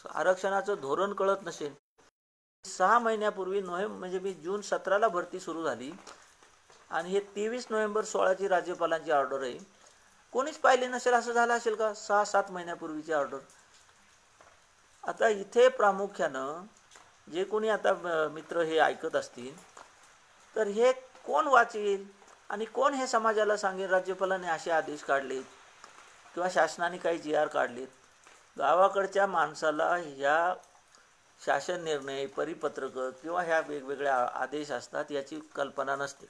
आरक्षणाचं धोरण कळत नसेल. 6 महिन्यापूर्वी म्हणजे मी जून 17ला भरती सुरू झाली आणि हे 23 नोव्हेंबर 16ची राज्यपालांची ऑर्डर आहे. कोणीच पाहिली नसेल असं झालं असेल का? 6-7 महिन्यापूर्वीची ऑर्डर. आता इथे प्रामुख्यानं जे कोणी आता मित्र हे ऐकत असतील तर हे कोण वाचेल आणि कोण हे समाजाला सांगेल राज्यपालांनी असे आदेश काढलेत किंवा शासनाने काही GR काढलेत? गावाकडच्या माणसाला ह्या शासन निर्णय, परिपत्रक किंवा ह्या वेगवेगळ्या आदेश असतात याची कल्पना नसते.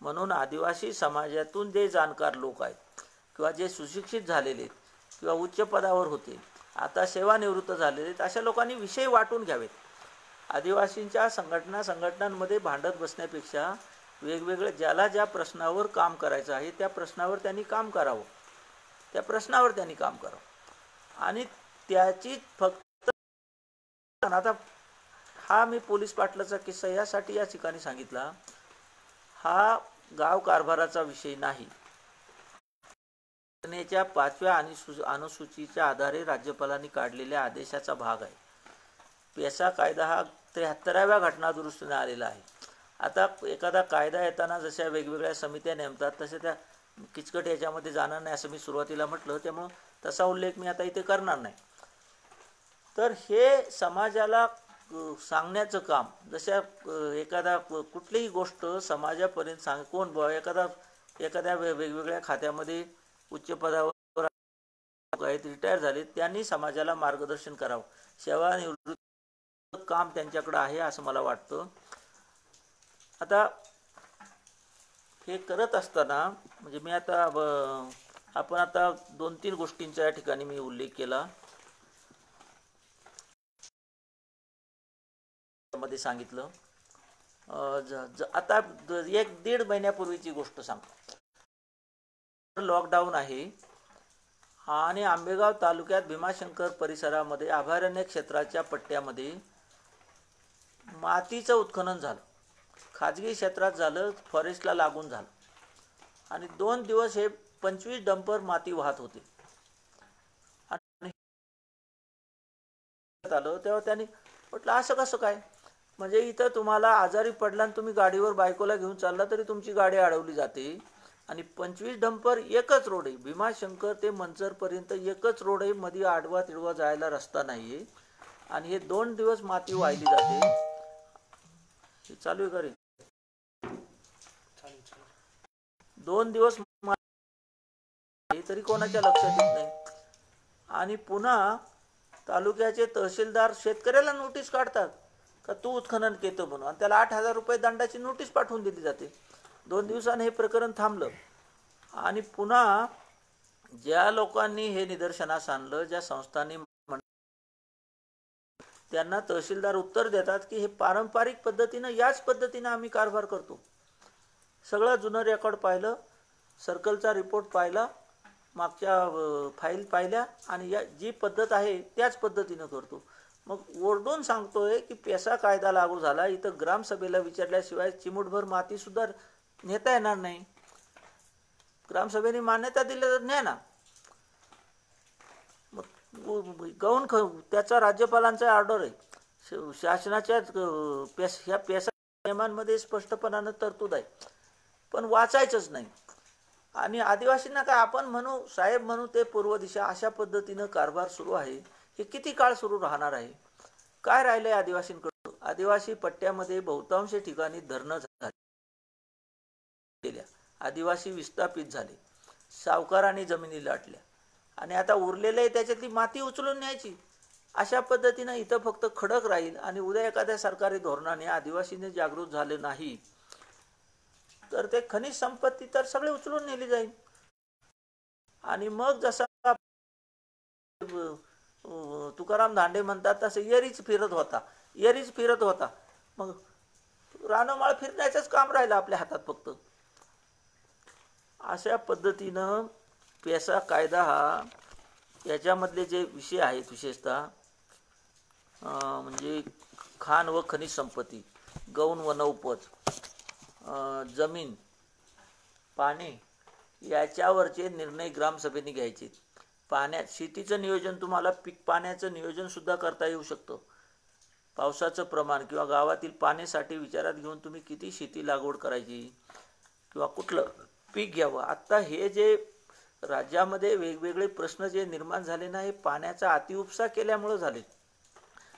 म्हणून आदिवासी समाजातून जे जाणकार लोक आहेत किंवा जे सुशिक्षित झालेले आहेत किंवा उच्च पदावर होते, आता सेवानिवृत्त झालेले आहेत, अशा लोकांनी विषय वाटून घ्यावेत. आदिवासींच्या संघटनांमध्ये भांडत बसण्यापेक्षा वेगवेगळे ज्याला ज्या प्रश्नावर काम करायचं आहे त्या प्रश्नावर त्यांनी काम करावं, आणि त्याची फक्त आता हा मी पोलीस पाटलाचा किस्सा यासाठी या ठिकाणी सांगितला. हा गाव कारभाराचा विषय नाही. घटनेच्या 5व्या अनुसूचीच्या आधारे राज्यपालांनी काढलेल्या आदेशाचा भाग आहे. पेसा कायदा हा 73व्या घटना दुरुस्तीने आलेला आहे. आता एखादा कायदा येताना जशा वेगवेगळ्या समित्या नेमतात तसे त्या किचकट याच्यामध्ये जाणार नाही असं मी सुरुवातीला म्हटलं, त्यामुळं तसा उल्लेख मी आता इथे करणार नाही. तर हे समाजाला सांगण्याचं काम, जशा एखादा कुठलीही गोष्ट समाजापर्यंत कोण एखाद्या वेगवेगळ्या खात्यामध्ये उच्च पदावर आहेत, रिटायर झाले, त्यांनी समाजाला मार्गदर्शन करावं. सेवानिवृत्त काम त्यांच्याकडे आहे असं मला वाटतं. आता हे करत असताना म्हणजे मी आता आपण आता 2-3 गोष्टींचा या ठिकाणी मी उल्लेख केला. मध्ये सांगितलं. आता 1-1.5 महिन्यापूर्वीची गोष्ट सांगतो. लॉकडाऊन आहे आणि आंबेगाव तालुक्यात भीमाशंकर परिसरामध्ये अभयारण्य क्षेत्राच्या पट्ट्यामध्ये मातीचं उत्खनन झालं. खाजगी क्षेत्रात झालं, फॉरेस्टला लागून झालं आणि 2 दिवस हे 25 डंपर माती वाहत होते. आलं तेव्हा त्यांनी म्हटलं असं कसं काय, म्हणजे इथं तुम्हाला आजारी पडला आणि तुम्ही गाडीवर बायकोला घेऊन चालला तरी तुमची गाडी अडवली जाते आणि 25 डंपर एकच रोड आहे, भीमाशंकर ते मंचरपर्यंत एकच रोड आहे, मध्ये आडवा तिडवा जायला रस्ता नाही आहे आणि हे 2 दिवस माती वाहिली जाते. हे चालू आहे का रे? 2 दिवस तरी कोणाच्या लक्षात येत नाही. आणि पुन्हा तालुक्याचे तहसीलदार शेतकऱ्याला नोटीस काढतात का तू उत्खनन केलं म्हणून, आणि त्याला 8,000 रुपये दंडाची नोटीस पाठवून दिली जाते. 2 दिवसांनी हे प्रकरण थांबलं. आणि पुन्हा ज्या लोकांनी हे निदर्शनास आणलं, ज्या संस्थांनी, त्यांना तहसीलदार उत्तर देतात की हे पारंपरिक पद्धतीनं, याच पद्धतीनं आम्ही कारभार करतो. सगळं जुनं रेकॉर्ड पाहिलं, सर्कलचा रिपोर्ट पाहिला, मागच्या फाईल पाहिल्या, आणि या जी पद्धत आहे त्याच पद्धतीनं करतो. मग ओरडून सांगतोय की पेसा कायदा लागू झाला, इथं ग्रामसभेला विचारल्याशिवाय चिमूटभर मातीसुद्धा नेता येणार नाही. ग्रामसभेने मान्यता दिली तर न्या ना. मग गौण त्याचा राज्यपालांचा ऑर्डर आहे, शासनाच्या ह्या पेसा नियमांमध्ये स्पष्टपणानं तरतूद आहे, पण वाचायचंच नाही. आणि आदिवासींना काय आपण म्हणू, साहेब म्हणू, ते पूर्व दिशा, अशा पद्धतीनं कारभार सुरू आहे. हे किती काळ सुरू राहणार आहे? काय राहिलंय आदिवासींकडून? आदिवासी पट्ट्यामध्ये बहुतांश ठिकाणी धरणं झाली, आदिवासी विस्थापित झाले, सावकारांनी जमिनी लाटल्या, आणि आता उरलेले त्याच्यातली माती उचलून न्यायची. अशा पद्धतीनं इथं फक्त खडक राहील. आणि उद्या एखाद्या सरकारी धोरणाने आदिवासीने जागृत झाले नाही तर ते खनिज संपत्ती तर सगळे उचलून नेली जाईल. आणि मग जसा तुकाराम धांडे म्हणतात तसं एरीच फिरत होता. मग रानमाळ फिरण्याचंच काम राहिलं आपल्या हातात फक्त. अशा पद्धतीनं पेसा कायदा हा, याच्यामधले जे विषय आहेत विशेषतः म्हणजे खाण व खनिज संपत्ती, गौण वनौपज, जमीन, पाणी, याच्यावरचे निर्णय ग्रामसभेने घ्यायचे. शेतीचं नियोजन, तुम्हाला पीक पाण्याचं नियोजन सुद्धा करता येऊ शकतं. पावसाचं प्रमाण किंवा गावातील पाण्यासाठी विचारात घेऊन तुम्ही किती शेती लागवड करायची किंवा कुठलं पीक घ्यावं. आत्ता हे जे राज्यामध्ये वेगवेगळे प्रश्न जे निर्माण झाले ना, हे पाण्याचा अतिउपसा केल्यामुळं झाले.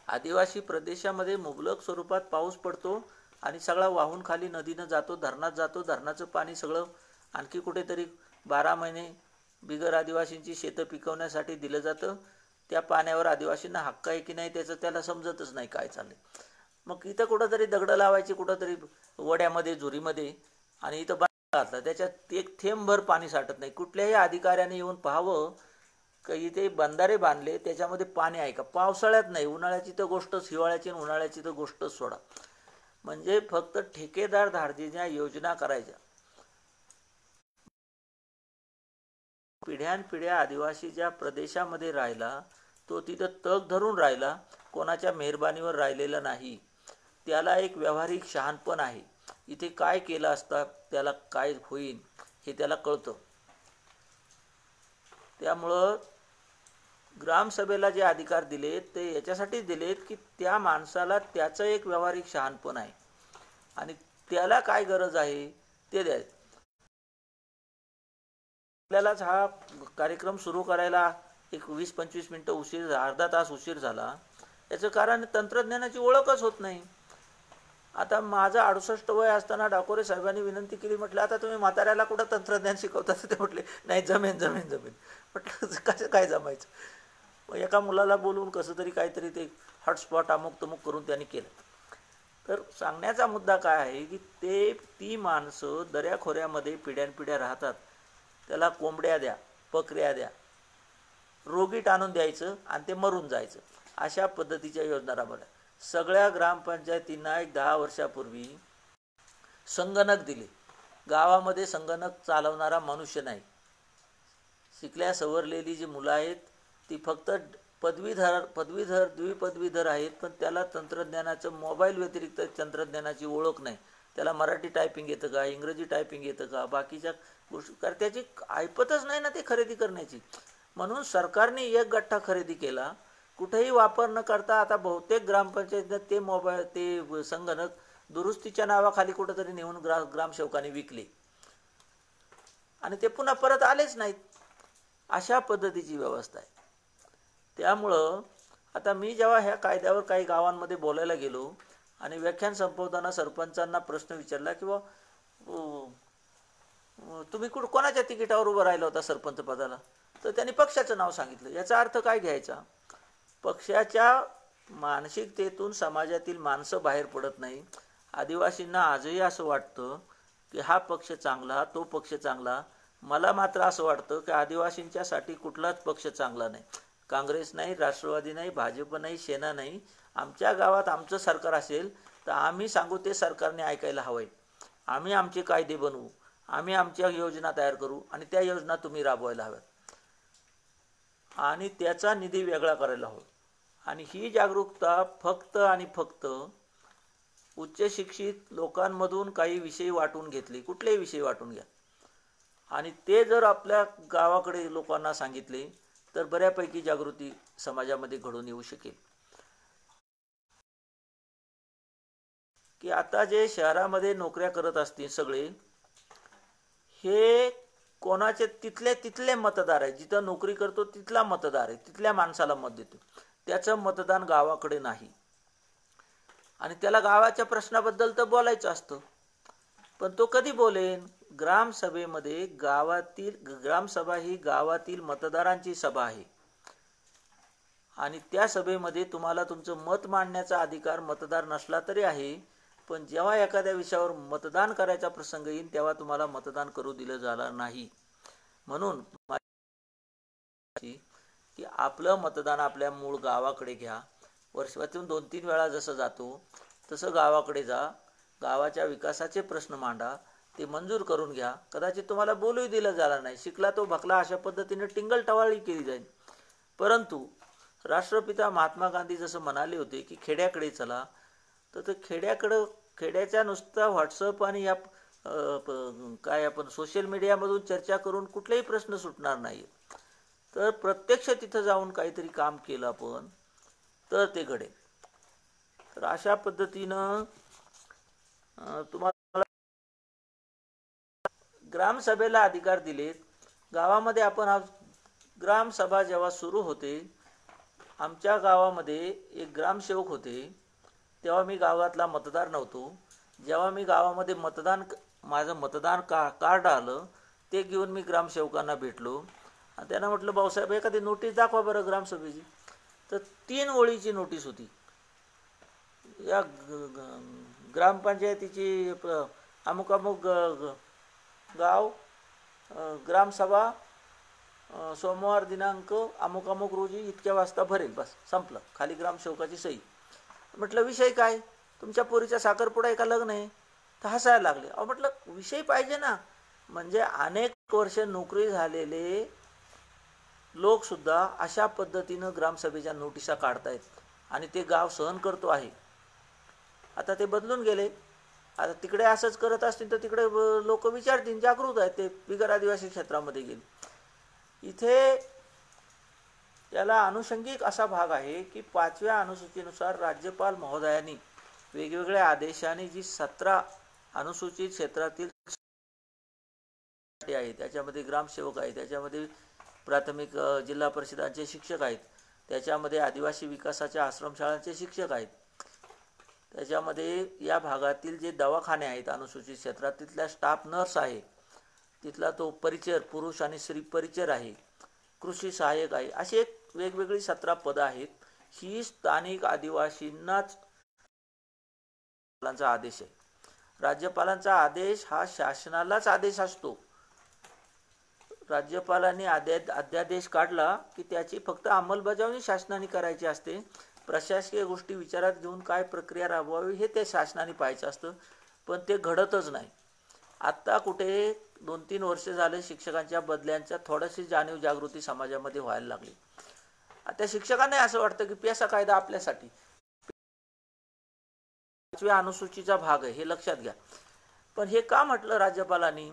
आदिवासी प्रदेशामध्ये मुबलक स्वरूपात पाऊस पडतो आणि सगळा वाहून खाली नदीनं जातो, धरणात जातो. धरणाचं पाणी सगळं आणखी कुठेतरी 12 महिने बिगर आदिवासींची शेतं पिकवण्यासाठी दिलं जातं. त्या पाण्यावर आदिवासींना हक्क आहे की नाही त्याचं त्याला समजतच नाही काय चाललंय. मग इथं कुठंतरी दगडं लावायची, कुठंतरी वड्यामध्ये, झुरीमध्ये, आणि इथं घातला, त्याच्यात एक थेंबभर पाणी साठत नाही. कुठल्याही अधिकाऱ्याने येऊन पाहावं का इथे बंधारे बांधले, त्याच्यामध्ये पाणी आहे का? पावसाळ्यात नाही, उन्हाळ्याची तर गोष्टच, हिवाळ्याची आणि उन्हाळ्याची तर गोष्टच सोडा. म्हणजे फक्त ठेकेदार धार्जिन्या योजना करायच्या. पिढ्यानपिढ्या आदिवासी ज्या प्रदेशामध्ये राहिला, तो तिथं तग धरून राहिला, कोणाच्या मेहरबानीवर राहिलेला नाही. त्याला एक व्यावहारिक शहाणपण आहे. इथे काय केलं असता त्याला काय होईल हे त्याला कळतं. त्यामुळं ग्रामसभेला जे अधिकार दिलेत ते याच्यासाठीच दिलेत की त्या माणसाला त्याचं एक व्यावहारिक शहाणपण आहे आणि त्याला काय गरज आहे ते द्यायचं. आपल्यालाच हा कार्यक्रम सुरू करायला एक 20-25 मिनटं उशीर, अर्धा तास उशीर झाला. याचं कारण तंत्रज्ञानाची ओळखच होत नाही. आता माझं 68 वय असताना डाकोरे साहेबांनी विनंती केली, म्हटलं आता तुम्ही म्हाताऱ्याला कुठं तंत्रज्ञान शिकवता? ते म्हटले नाही, जमेन. म्हटलं कसं काय जमायचं? मग एका मुलाला बोलवून कसं तरी काहीतरी ते हॉटस्पॉट अमुक तमुक करून त्यांनी केलं. तर सांगण्याचा मुद्दा काय आहे की ती माणसं दऱ्याखोऱ्यामध्ये पिढ्यानपिढ्या राहतात. त्याला कोंबड्या द्या, बकऱ्या द्या, रोगीट आणून द्यायचं आणि ते मरून जायचं, अशा पद्धतीच्या योजना राबवल्या. सगळ्या ग्रामपंचायतींना एक 10 वर्षापूर्वी संगणक दिले. गावामध्ये संगणक चालवणारा मनुष्य नाही. शिकल्या सवरलेली जी मुलं आहेत ती फक्त पदवीधर, द्विपदवीधर आहेत, पण त्याला तंत्रज्ञानाचं, मोबाईल व्यतिरिक्त तंत्रज्ञानाची ओळख नाही. त्याला मराठी टायपिंग येतं का, इंग्रजी टायपिंग येतं का, बाकीच्या गोष्टी त्याची ऐपतच नाही ना ते खरेदी करण्याची. म्हणून सरकारने एक गठ्ठा खरेदी केला, कुठेही वापर न करता. आता बहुतेक ग्रामपंचायतीनं ते मोबाईल, ते संगणक दुरुस्तीच्या नावाखाली कुठंतरी नेऊन ग्रामसेवकांनी विकले आणि ते पुन्हा परत आलेच नाहीत. अशा पद्धतीची व्यवस्था आहे. त्यामुळं आता मी जेव्हा ह्या कायद्यावर काही गावांमध्ये बोलायला गेलो आणि व्याख्यान संपवताना सरपंचांना प्रश्न विचारला किंवा तुम्ही कोणाच्या तिकिटावर उभं राहिला होता सरपंच पदाला, तर त्यांनी पक्षाचं नाव सांगितलं. याचा अर्थ काय घ्यायचा? पक्षाच्या मानसिकतेतून समाजातील माणसं बाहेर पडत नाही. आदिवासींना आजही असं वाटतं की हा पक्ष चांगला, तो पक्ष चांगला. मला मात्र असं वाटतं की आदिवासींच्यासाठी कुठलाच पक्ष चांगला नाही. काँग्रेस नाही, राष्ट्रवादी नाही, भाजप नाही, सेना नाही. आमच्या गावात आमचं सरकार असेल तर आम्ही सांगू ते सरकारने ऐकायला हवं आहे. आम्ही आमचे कायदे बनवू, आम्ही आमच्या योजना तयार करू आणि त्या योजना तुम्ही राबवायला हव्यात आणि त्याचा निधी वेगळा करायला हवा. आणि ही जागरूकता फक्त आणि फक्त उच्च शिक्षित लोकांमधून काही विषय वाटून घेतले, कुठलेही विषय वाटून घ्या, आणि ते जर आपल्या गावाकडे लोकांना सांगितले तर बऱ्यापैकी जागृती समाजामध्ये घडून येऊ शकेल. की आता जे शहरामध्ये नोकऱ्या करत असतील सगळे, हे कोणाचे तिथले मतदार आहे. जिथं नोकरी करतो तिथला मतदार आहे, तिथल्या माणसाला मत देतो. त्याचं मतदान गावाकडे नाही. आणि त्याला गावाच्या प्रश्नाबद्दल तर बोलायचं असतं, पण तो कधी बोलेन? ग्रामसभेमध्ये. ग्रामसभा ही गावातील मतदारांची सभा आहे आणि त्या सभेमध्ये तुम्हाला तुमचं मत मांडण्याचा अधिकार मतदार नसला तरी आहे. पण जेव्हा एखाद्या विषयावर मतदान करायचा प्रसंग येईल तेव्हा तुम्हाला मतदान करू दिलं जाणार नाही. म्हणून की आपलं मतदान आपल्या मूळ गावाकडे घ्या. वर्षातून 2-3 वेळा जसं जातो तसं गावाकडे जा. गावाच्या विकासाचे प्रश्न मांडा, ते मंजूर करून घ्या. कदाचित तुम्हाला बोलूही दिलं जाणार नाही, शिकला तो भकला अशा पद्धतीने टिंगल टवाळी केली जाईल. परंतु राष्ट्रपिता महात्मा गांधी जसं म्हणाले होते की खेड्याकडे चला, तर खेड्याच्या नुसता व्हॉट्सअप आणि या काय आपण सोशल मीडियामधून चर्चा करून कुठलेही प्रश्न सुटणार नाही. तर प्रत्यक्ष तिथं जाऊन काहीतरी काम केलं आपण तर ते घडेल. तर अशा पद्धतीनं तुम्हाला ग्रामसभेला अधिकार दिलेत. गावामध्ये आपण ग्रामसभा जेव्हा सुरू होते, आमच्या गावामध्ये एक ग्रामसेवक होते. तेव्हा मी गावातला मतदार नव्हतो. जेव्हा मी गावामध्ये माझं मतदान कार्ड आलं ते घेऊन मी ग्रामसेवकांना भेटलो आणि त्यांना म्हटलं, भाऊसाहेब एखादी नोटीस दाखवा बरं ग्रामसभेची. तर 3 ओळीची नोटीस होती. या ग्रामपंचायतीची अमुक अमुक गाव ग्रामसभा सोमवार दिनांक अमुक अमुक रोजी इतक्या वाजता भरेल. बस संपलं. खाली ग्रामसेवकाची सही. म्हटलं विषय काय? तुमच्या पोरीचा साखरपुडा आहे का लग्न आहे? तर हसायला लागले. अहो म्हटलं विषय पाहिजे ना. म्हणजे अनेक वर्ष नोकरी झालेले लोकसुद्धा अशा पद्धतीनं ग्रामसभेच्या नोटिसा काढतायत आणि ते गाव सहन करतो आहे. आता ते बदलून गेले. आता तिकडे असंच करत असतील तर तिकडे लोक विचारतील, जागृत आहेत ते, बिगर आदिवासी क्षेत्रामध्ये गेले. इथे याला अनुषंगिक असा भाग आहे की 5व्या अनुसूचीनुसार राज्यपाल महोदयांनी वेगवेगळ्या आदेशाने जी 17 अनुसूचित क्षेत्रातील आहे, त्याच्यामध्ये ग्रामसेवक आहे, त्याच्यामध्ये प्राथमिक जिल्हा परिषदांचे शिक्षक आहेत, त्याच्यामध्ये आदिवासी विकासाच्या आश्रमशाळांचे शिक्षक आहेत, त्याच्यामध्ये या भागातील जे दवाखाने आहेत अनुसूचित क्षेत्रात तिथल्या स्टाफ नर्स आहे, तिथला तो परिचर पुरुष आणि स्त्री परिचर आहे, कृषी सहाय्यक आहे. अशी एक वेगवेगळी 17 पदं आहेत. ही स्थानिक आदिवासींनाच आदेश आहे. राज्यपालांचा आदेश हा शासनालाच आदेश असतो. राज्यपालांनी अध्यादेश काढला की त्याची फक्त अंमलबजावणी शासनाने करायची असते. प्रशासकीय गोष्टी विचारात घेऊन काय प्रक्रिया राबवावी हे ते शासनाने पाहायचं असतं, पण ते घडतच नाही. आत्ता कुठे 2-3 वर्ष झाले शिक्षकांच्या बदल्यांच्या थोडीशी जाणीव जागृती समाजामध्ये व्हायला लागली. आता शिक्षकांना असं वाटतं की पेसा कायदा आपल्यासाठी 5व्या अनुसूचीचा भाग आहे, हे लक्षात घ्या. पण हे का म्हटलं राज्यपालांनी?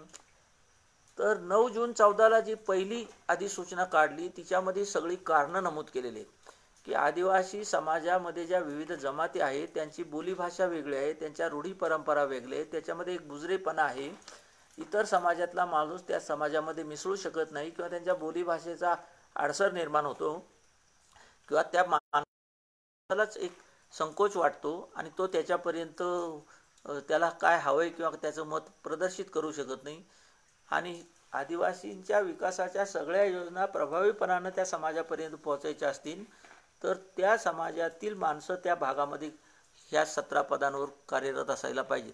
तर 9 जून 14ला जी पहिली अधिसूचना काढली तिच्यामध्ये सगळी कारणं नमूद केलेली आहेत की आदिवासी समाजामध्ये ज्या विविध जमाती आहेत त्यांची बोलीभाषा वेगळी आहे, त्यांच्या रूढी परंपरा वेगळ्या आहेत, त्याच्यामध्ये एक बुजरेपणा आहे. इतर समाजातला माणूस त्या समाजामध्ये मिसळू शकत नाही किंवा त्यांच्या बोलीभाषेचा अडसर निर्माण होतो किंवा त्या त्यालाच एक संकोच वाटतो आणि तो त्याच्यापर्यंत त्याला काय हवंय किंवा त्याचं मत प्रदर्शित करू शकत नाही. आणि आदिवासींच्या विकासाच्या सगळ्या योजना प्रभावीपणानं त्या समाजापर्यंत पोहोचायच्या असतील तर त्या समाजातील माणसं त्या भागामध्ये ह्या 17 पदांवर कार्यरत असायला पाहिजे.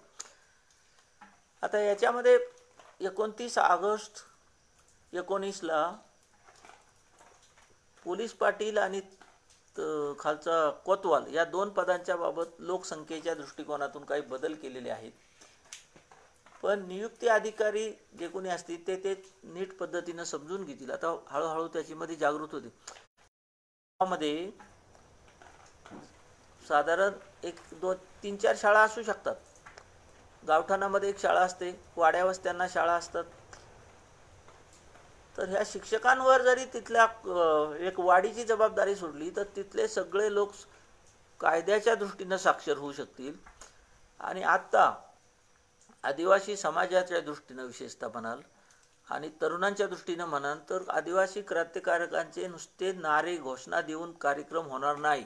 आता याच्यामध्ये 29 ऑगस्ट 19ला पोलीस पाटील आणि खालचा कोतवाल या 2 पदांच्या बाबत लोकसंख्येच्या दृष्टिकोनातून काही बदल केलेले आहेत. पण नियुक्ती अधिकारी जे कोणी असतील ते नीट पद्धतीनं समजून घेतील. आता हळूहळू त्याच्यामध्ये जागृत होते. मध्ये साधारण 1, 2, 3, 4 शाळा असू शकतात. गावठाणामध्ये एक शाळा असते, वाड्या वस्त्यांना शाळा असतात. तर ह्या शिक्षकांवर जरी तिथल्या एक वाडीची जबाबदारी सोडली तर तिथले सगळे लोक कायद्याच्या दृष्टीनं साक्षर होऊ शकतील. आणि आत्ता आदिवासी समाजाच्या दृष्टीनं विशेषतः म्हणाल आणि तरुणांच्या दृष्टीनं म्हणाल तर आदिवासी क्रांतिकारकांचे नुसते नारे घोषणा देऊन कार्यक्रम होणार नाही.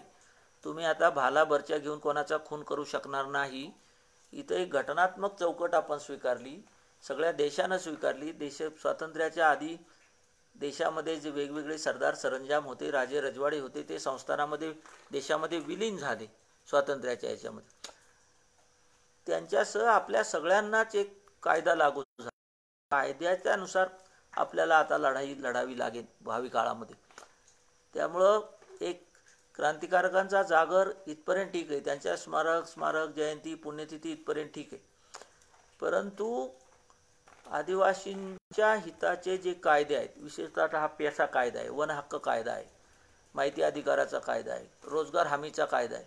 तुम्ही आता भाला बर्च्या घेऊन कोणाचा खून करू शकणार नाही. इथं एक घटनात्मक चौकट आपण स्वीकारली, सगळ्या देशानं स्वीकारली. स्वातंत्र्याच्या आधी देशामध्ये जे वेगवेगळे सरदार सरंजाम होते, राजे रजवाडे होते, ते संस्थानामध्ये देशामध्ये विलीन झाले स्वातंत्र्याच्या याच्यामध्ये. त्यांच्यासह आपल्या सगळ्यांनाच एक कायदा लागू झाला. कायद्याच्या नुसार आपल्याला आता लढावी लागेल भावी काळामध्ये. त्यामुळं एक क्रांतिकारकांचा जागर इथपर्यंत ठीक आहे, त्यांच्या स्मारक जयंती पुण्यतिथी इथपर्यंत ठीक आहे. परंतु आदिवासींच्या हिताचे जे कायदे आहेत, विशेषतः हा पेसा कायदा आहे, वन हक्क कायदा आहे, माहिती अधिकाराचा कायदा आहे, रोजगार हमीचा कायदा आहे,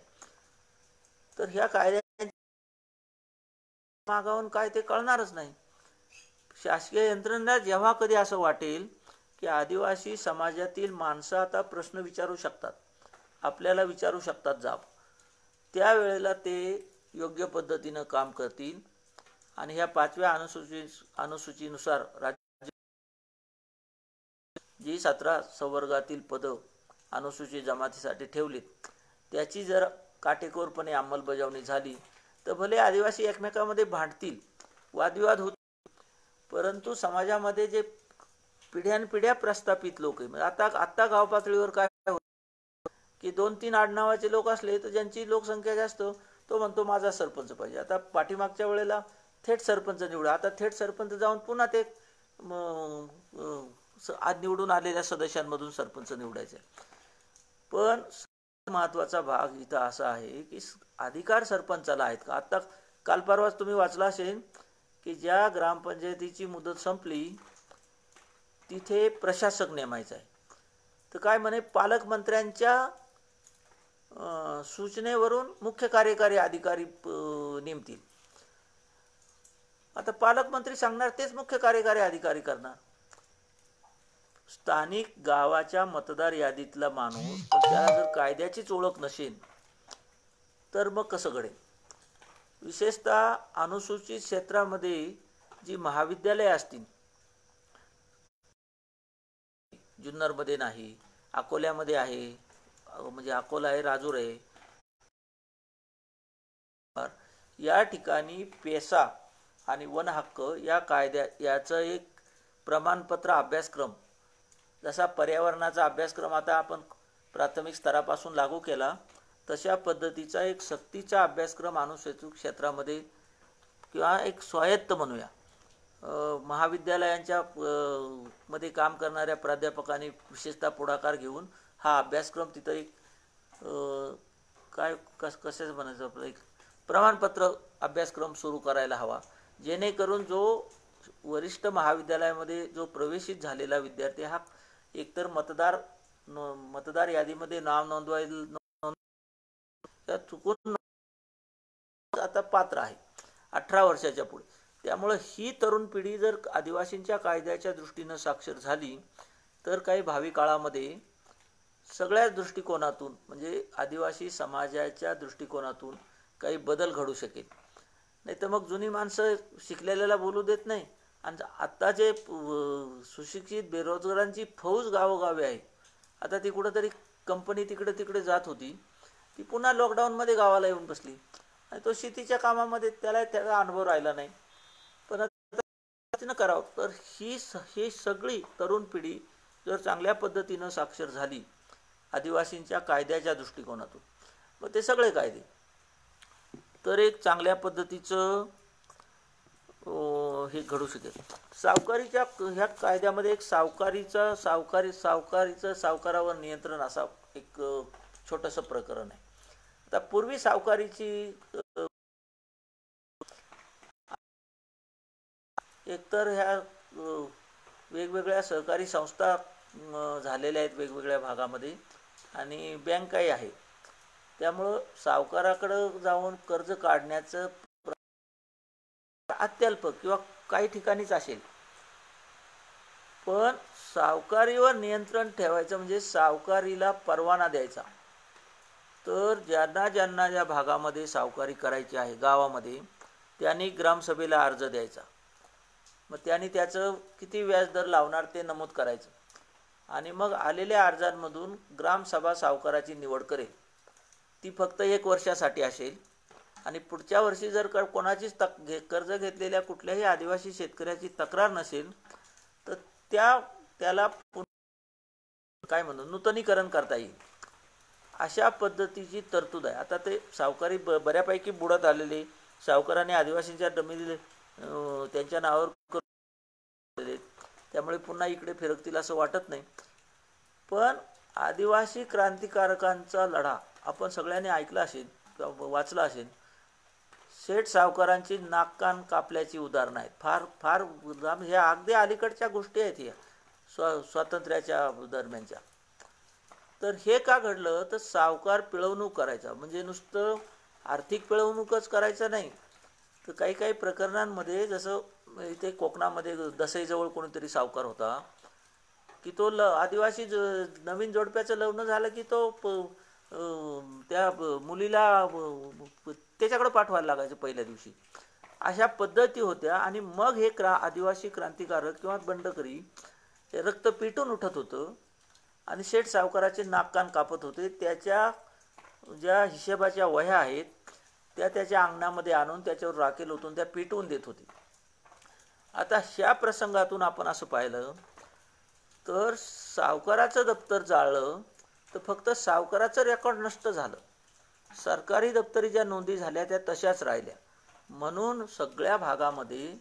तर ह्या कायद्या मागावून काय ते कळणारच नाही. शासकीय यंत्रणेला जेव्हा कधी असं वाटेल की आदिवासी समाजातील माणसं आता प्रश्न विचारू शकतात, आपल्याला विचारू शकतात जाब, त्यावेळेला ते योग्य पद्धतीनं काम करतील. आणि ह्या 5व्या अनुसूचीनुसार राज्य जी 17 संवर्गातील पदं अनुसूचित जमातीसाठी ठेवलीत त्याची जर काटेकोरपणे अंमलबजावणी झाली तर भले आदिवासी एकमेकांमध्ये भांडतील, वादविवाद होतील, परंतु समाजामध्ये जे पिढ्यानपिढ्या प्रस्थापित लोक आहे, आता गाव पातळीवर काय होतं की 2-3 आडनावाचे लोक असले तर ज्यांची लोकसंख्या जास्त तो म्हणतो माझा सरपंच पाहिजे. आता पाठीमागच्या वेळेला थेट सरपंच निवडा, आता थेट सरपंच जाऊन पुन्हा ते आज निवडून आलेल्या सदस्यांमधून सरपंच निवडायचे. पण महत्त्वाचा भाग इथं असा आहे की अधिकार सरपंचाला आहेत का. आता काल परवाच तुम्ही वाचला असेल की ज्या ग्रामपंचायतीची मुदत संपली तिथे प्रशासक नेमायचा आहे, तर काय म्हणे पालकमंत्र्यांच्या सूचनेवरून मुख्य कार्यकारी अधिकारी नेमतील. आता पालकमंत्री सांगणार तेच मुख्य कार्यकारी अधिकारी करणार. स्थानिक गावाच्या मतदार यादीतला माणूस त्याला जर कायद्याचीच ओळख नसेल तर मग कसं घडेल. विशेषतः अनुसूचित क्षेत्रामध्ये जी महाविद्यालये असतील, जुन्नरमध्ये नाही, अकोल्यामध्ये आहे, म्हणजे अकोला आहे, राजूर आहे, या ठिकाणी पेसा आणि वन हक्क या याचं एक प्रमाणपत्र अभ्यासक्रम, जसा पर्यावरणाचा अभ्यासक्रम आता आपण प्राथमिक स्तरापासून लागू केला तशा पद्धतीचा एक सक्तीचा अभ्यासक्रम अनुसूचित क्षेत्रामध्ये किंवा एक स्वायत्त म्हणूया महाविद्यालयांच्या मध्ये काम करणाऱ्या प्राध्यापकांनी विशेषतः पुढाकार घेऊन हा अभ्यासक्रम तिथं एक कसं म्हणायचं आपलं एक प्रमाणपत्र अभ्यासक्रम सुरू करायला हवा, जेणेकरून जो वरिष्ठ महाविद्यालयामध्ये जो प्रवेशित झालेला विद्यार्थी हा एकतर मतदार यादीमध्ये नाव नोंदवायला चुकून आता पात्र आहे 18 वर्षाच्या पुढे. त्यामुळे ही तरुण पिढी जर आदिवासींच्या कायद्याच्या दृष्टीनं साक्षर झाली तर काही भावी काळामध्ये सगळ्याच दृष्टिकोनातून म्हणजे आदिवासी समाजाच्या दृष्टिकोनातून काही बदल घडू शकेल. नाही तर मग जुनी माणसं शिकलेल्याला बोलू देत नाही आणि आत्ता जे सुशिक्षित बेरोजगारांची फौज गावोगावी आहे, आता ती कुठंतरी कंपनी तिकडे जात होती ती पुन्हा लॉकडाऊनमध्ये गावाला येऊन बसली आणि तो शेतीच्या कामामध्ये त्याचा अनुभव राहिला नाही. पण आता करावं तर ही सगळी तरुण पिढी जर चांगल्या पद्धतीनं साक्षर झाली आदिवासींच्या कायद्याच्या दृष्टिकोनातून, मग ते सगळे कायदे तर एक चांगल्या पद्धतीचं हे घडू शकेल. सावकारीच्या ह्या कायद्यामध्ये एक सावकारीचं सावकारावर नियंत्रण असा एक छोटंसं प्रकरण आहे. आता पूर्वी सावकारीची एकतर ह्या वेगवेगळ्या सहकारी संस्था झालेल्या आहेत वेगवेगळ्या भागामध्ये आणि बँकाही आहे. त्यामुळं सावकाराकडं जाऊन कर्ज काढण्याचं अत्यल्प किंवा काही ठिकाणीच असेल. पण सावकारीवर नियंत्रण ठेवायचं म्हणजे सावकारीला परवाना द्यायचा. तर ज्यांना ज्या भागामध्ये सावकारी करायची आहे गावामध्ये त्यांनी ग्रामसभेला अर्ज द्यायचा. मग त्यांनी त्याचं किती व्याजदर लावणार ते नमूद करायचं आणि मग आलेल्या अर्जांमधून ग्रामसभा सावकाराची निवड करेल. ती फक्त 1 वर्षासाठी असेल आणि पुढच्या वर्षी जर कोणाचीच कर्ज घेतलेल्या कुठल्याही आदिवासी शेतकऱ्याची तक्रार नसेल तर त्याला काय म्हणू नूतनीकरण करता येईल अशा पद्धतीची तरतूद आहे. आता ते सावकारी बऱ्यापैकी बुडत आलेले सावकाराने आदिवासींच्या जमिनी त्यांच्या नावावर करून त्यामुळे पुन्हा इकडे फिरकतील असं वाटत नाही. पण आदिवासी क्रांतिकारकांचा लढा आपण सगळ्यांनी ऐकला असेल किंवा वाचला असेल. शेठ सावकारांची नाक कान कापल्याची उदाहरणं आहेत. फार ह्या अगदी अलीकडच्या गोष्टी आहेत ह्या स्वातंत्र्याच्या दरम्यानच्या. तर हे का घडलं तर सावकार पिळवणूक करायचा म्हणजे नुसतं आर्थिक पिळवणूकच करायचं नाही तर काही प्रकरणांमध्ये जसं इथे कोकणामध्ये दसईजवळ कोणीतरी सावकार होता की तो आदिवासी नवीन जोडप्याचं लग्न झालं की तो त्या मुलीला त्याच्याकडे पाठवायला लागायचं पहिल्या दिवशी. अशा पद्धती होत्या आणि मग हे आदिवासी क्रांतिकारक किंवा बंडकरी रक्त पिटून उठत होतं आणि शेठ सावकाराचे नाक कान कापत होते. त्याच्या ज्या हिशेबाच्या वह्या आहेत त्या त्याच्या अंगणामध्ये आणून त्याच्यावर राखेल ओतून त्या पिटवून देत होते. आता ह्या प्रसंगातून आपण असं पाहिलं तर सावकाराचं दप्तर जाळलं तर फक्त सावकाराचं रेकॉर्ड नष्ट झालं. सरकारी दप्तरी ज्या नोंदी झाल्या त्या तशाच राहिल्या. म्हणून सगळ्या भागामध्ये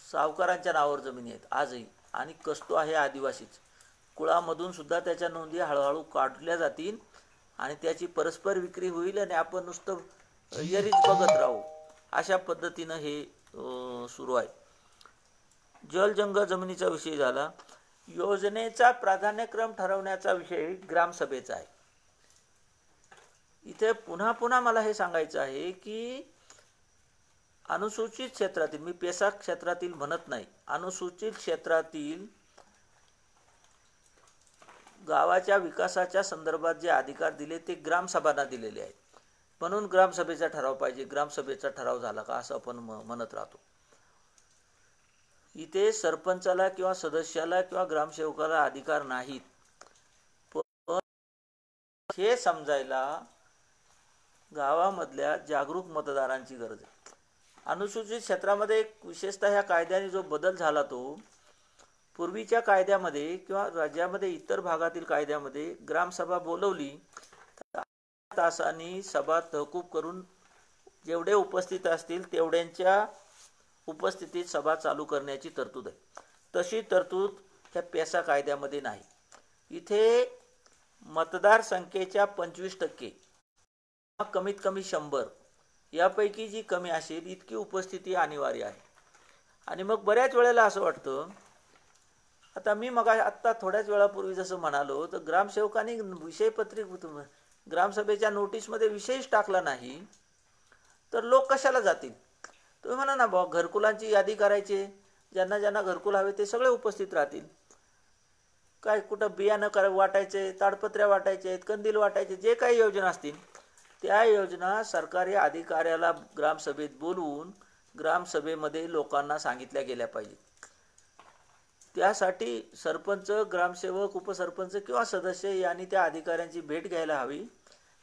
सावकारांच्या नावावर जमिनी आहेत आजही आणि कसतो आहे आदिवासीच. कुळामधून सुद्धा त्याच्या नोंदी हळूहळू काढल्या जातील आणि त्याची परस्पर विक्री होईल आणि आपण नुसतं यरीच बघत राहू अशा पद्धतीनं हे सुरू आहे. जलजंग जमिनीचा विषय झाला. योजनेचा प्राधान्यक्रम ठरवण्याचा विषय ग्रामसभेचा आहे. इथे पुन्हा मला हे सांगायचं आहे की अनुसूचित क्षेत्रातील मी पेसा क्षेत्रातील म्हणत नाही अनुसूचित क्षेत्रातील गावाच्या विकासाच्या संदर्भात जे अधिकार दिले ते ग्रामसभांना दिलेले आहेत. म्हणून ग्रामसभेचा ठराव पाहिजे. ग्रामसभेचा ठराव झाला का असं आपण म्हणत राहतो. इथे सरपंचाला किंवा सदस्याला किंवा ग्रामसेवकाला अधिकार नाहीत. पण हे समजायला गावामधल्या जागरूक मतदारांची गरज आहे. अनुसूचित क्षेत्रामध्ये विशेषतः ह्या कायद्याने जो बदल झाला तो पूर्वीच्या कायद्यामध्ये किंवा राज्यामध्ये इतर भागातील कायद्यामध्ये ग्रामसभा बोलवली तासांनी सभा तहकूब करून जेवढे उपस्थित असतील तेवढ्यांच्या उपस्थितीत सभा चालू करण्याची तरतूद आहे. तशी तरतूद ह्या पेसा कायद्यामध्ये नाही. इथे मतदार संख्येच्या 25% कमीत कमी 100 यापैकी जी कमी असेल इतकी उपस्थिती अनिवार्य आहे. आणि मग बऱ्याच वेळेला असं वाटतं आता मी आत्ता थोड्याच वेळापूर्वी जसं म्हणालो तर ग्रामसेवकांनी विषयपत्रिक ग्रामसभेच्या नोटीसमध्ये विषयच टाकला नाही तर लोक कशाला जातील. तुम्ही म्हणा ना भाऊ घरकुलांची यादी करायची ज्यांना घरकुल हवे ते सगळे उपस्थित राहतील. काय कुठं बियाणं वाटायचे ताडपत्र्या वाटायचे आहेत कंदील वाटायचे जे काही योजना असतील त्या योजना सरकारी अधिकाऱ्याला ग्रामसभेत बोलवून ग्रामसभेमध्ये लोकांना सांगितल्या गेल्या पाहिजेत. त्यासाठी सरपंच ग्रामसेवक उपसरपंच किंवा सदस्य यांनी त्या अधिकाऱ्यांची भेट घ्यायला हवी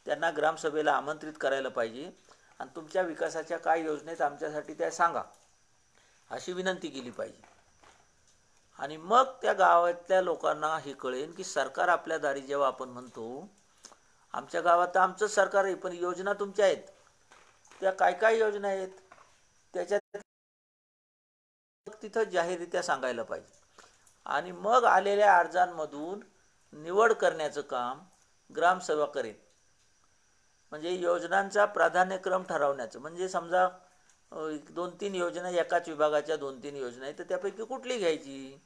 त्यांना ग्रामसभेला आमंत्रित करायला पाहिजे आणि तुमच्या विकासाच्या काय योजनेत आमच्यासाठी त्या सांगा अशी विनंती केली पाहिजे. आणि मग त्या गावातल्या लोकांना हे कळेल की सरकार आपल्या दारी जेव्हा आपण म्हणतो आमच्या गावात तर आमचंच सरकार आहे, पण योजना तुमच्या आहेत, त्या काय काय योजना आहेत त्याच्यात तिथं जाहीररित्या सांगायला पाहिजे. आणि मग आलेल्या अर्जांमधून निवड करण्याचं काम ग्रामसभा करेल. म्हणजे योजनांचा प्राधान्यक्रम ठरवण्याचं, म्हणजे समजा 2-3 योजना एकाच विभागाच्या 2-3 योजना आहेत, तर त्यापैकी कुठली घ्यायची.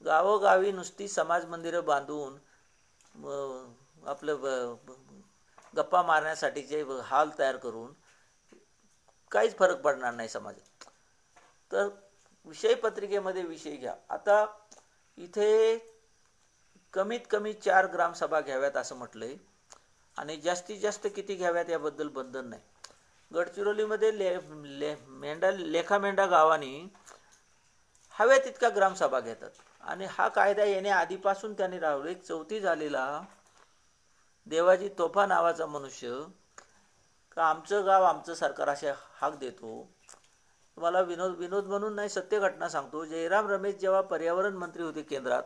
गावोगावी नुसती समाज मंदिरं बांधून आपलं गप्पा मारण्यासाठीचे हॉल तयार करून काहीच फरक पडणार नाही समाजात. तर विषयपत्रिकेमध्ये विषय घ्या. आता इथे कमीत कमी 4 ग्रामसभा घ्याव्यात असं म्हटलंय आणि जास्तीत जास्त किती घ्याव्यात याबद्दल बंधन नाही. गडचिरोलीमध्ये लेखामेंढा गावाने हव्या तितका ग्रामसभा घेतात आणि हा कायदा येण्या आधीपासून त्यांनी राहिलो. एक 4थी झालेला देवाजी तोफा नावाचा मनुष्य का आमचं गाव आमचं सरकार असे हाक देतो. तुम्हाला विनोद म्हणून नाही, सत्य घटना सांगतो. जयराम रमेश जेव्हा पर्यावरण मंत्री होते केंद्रात,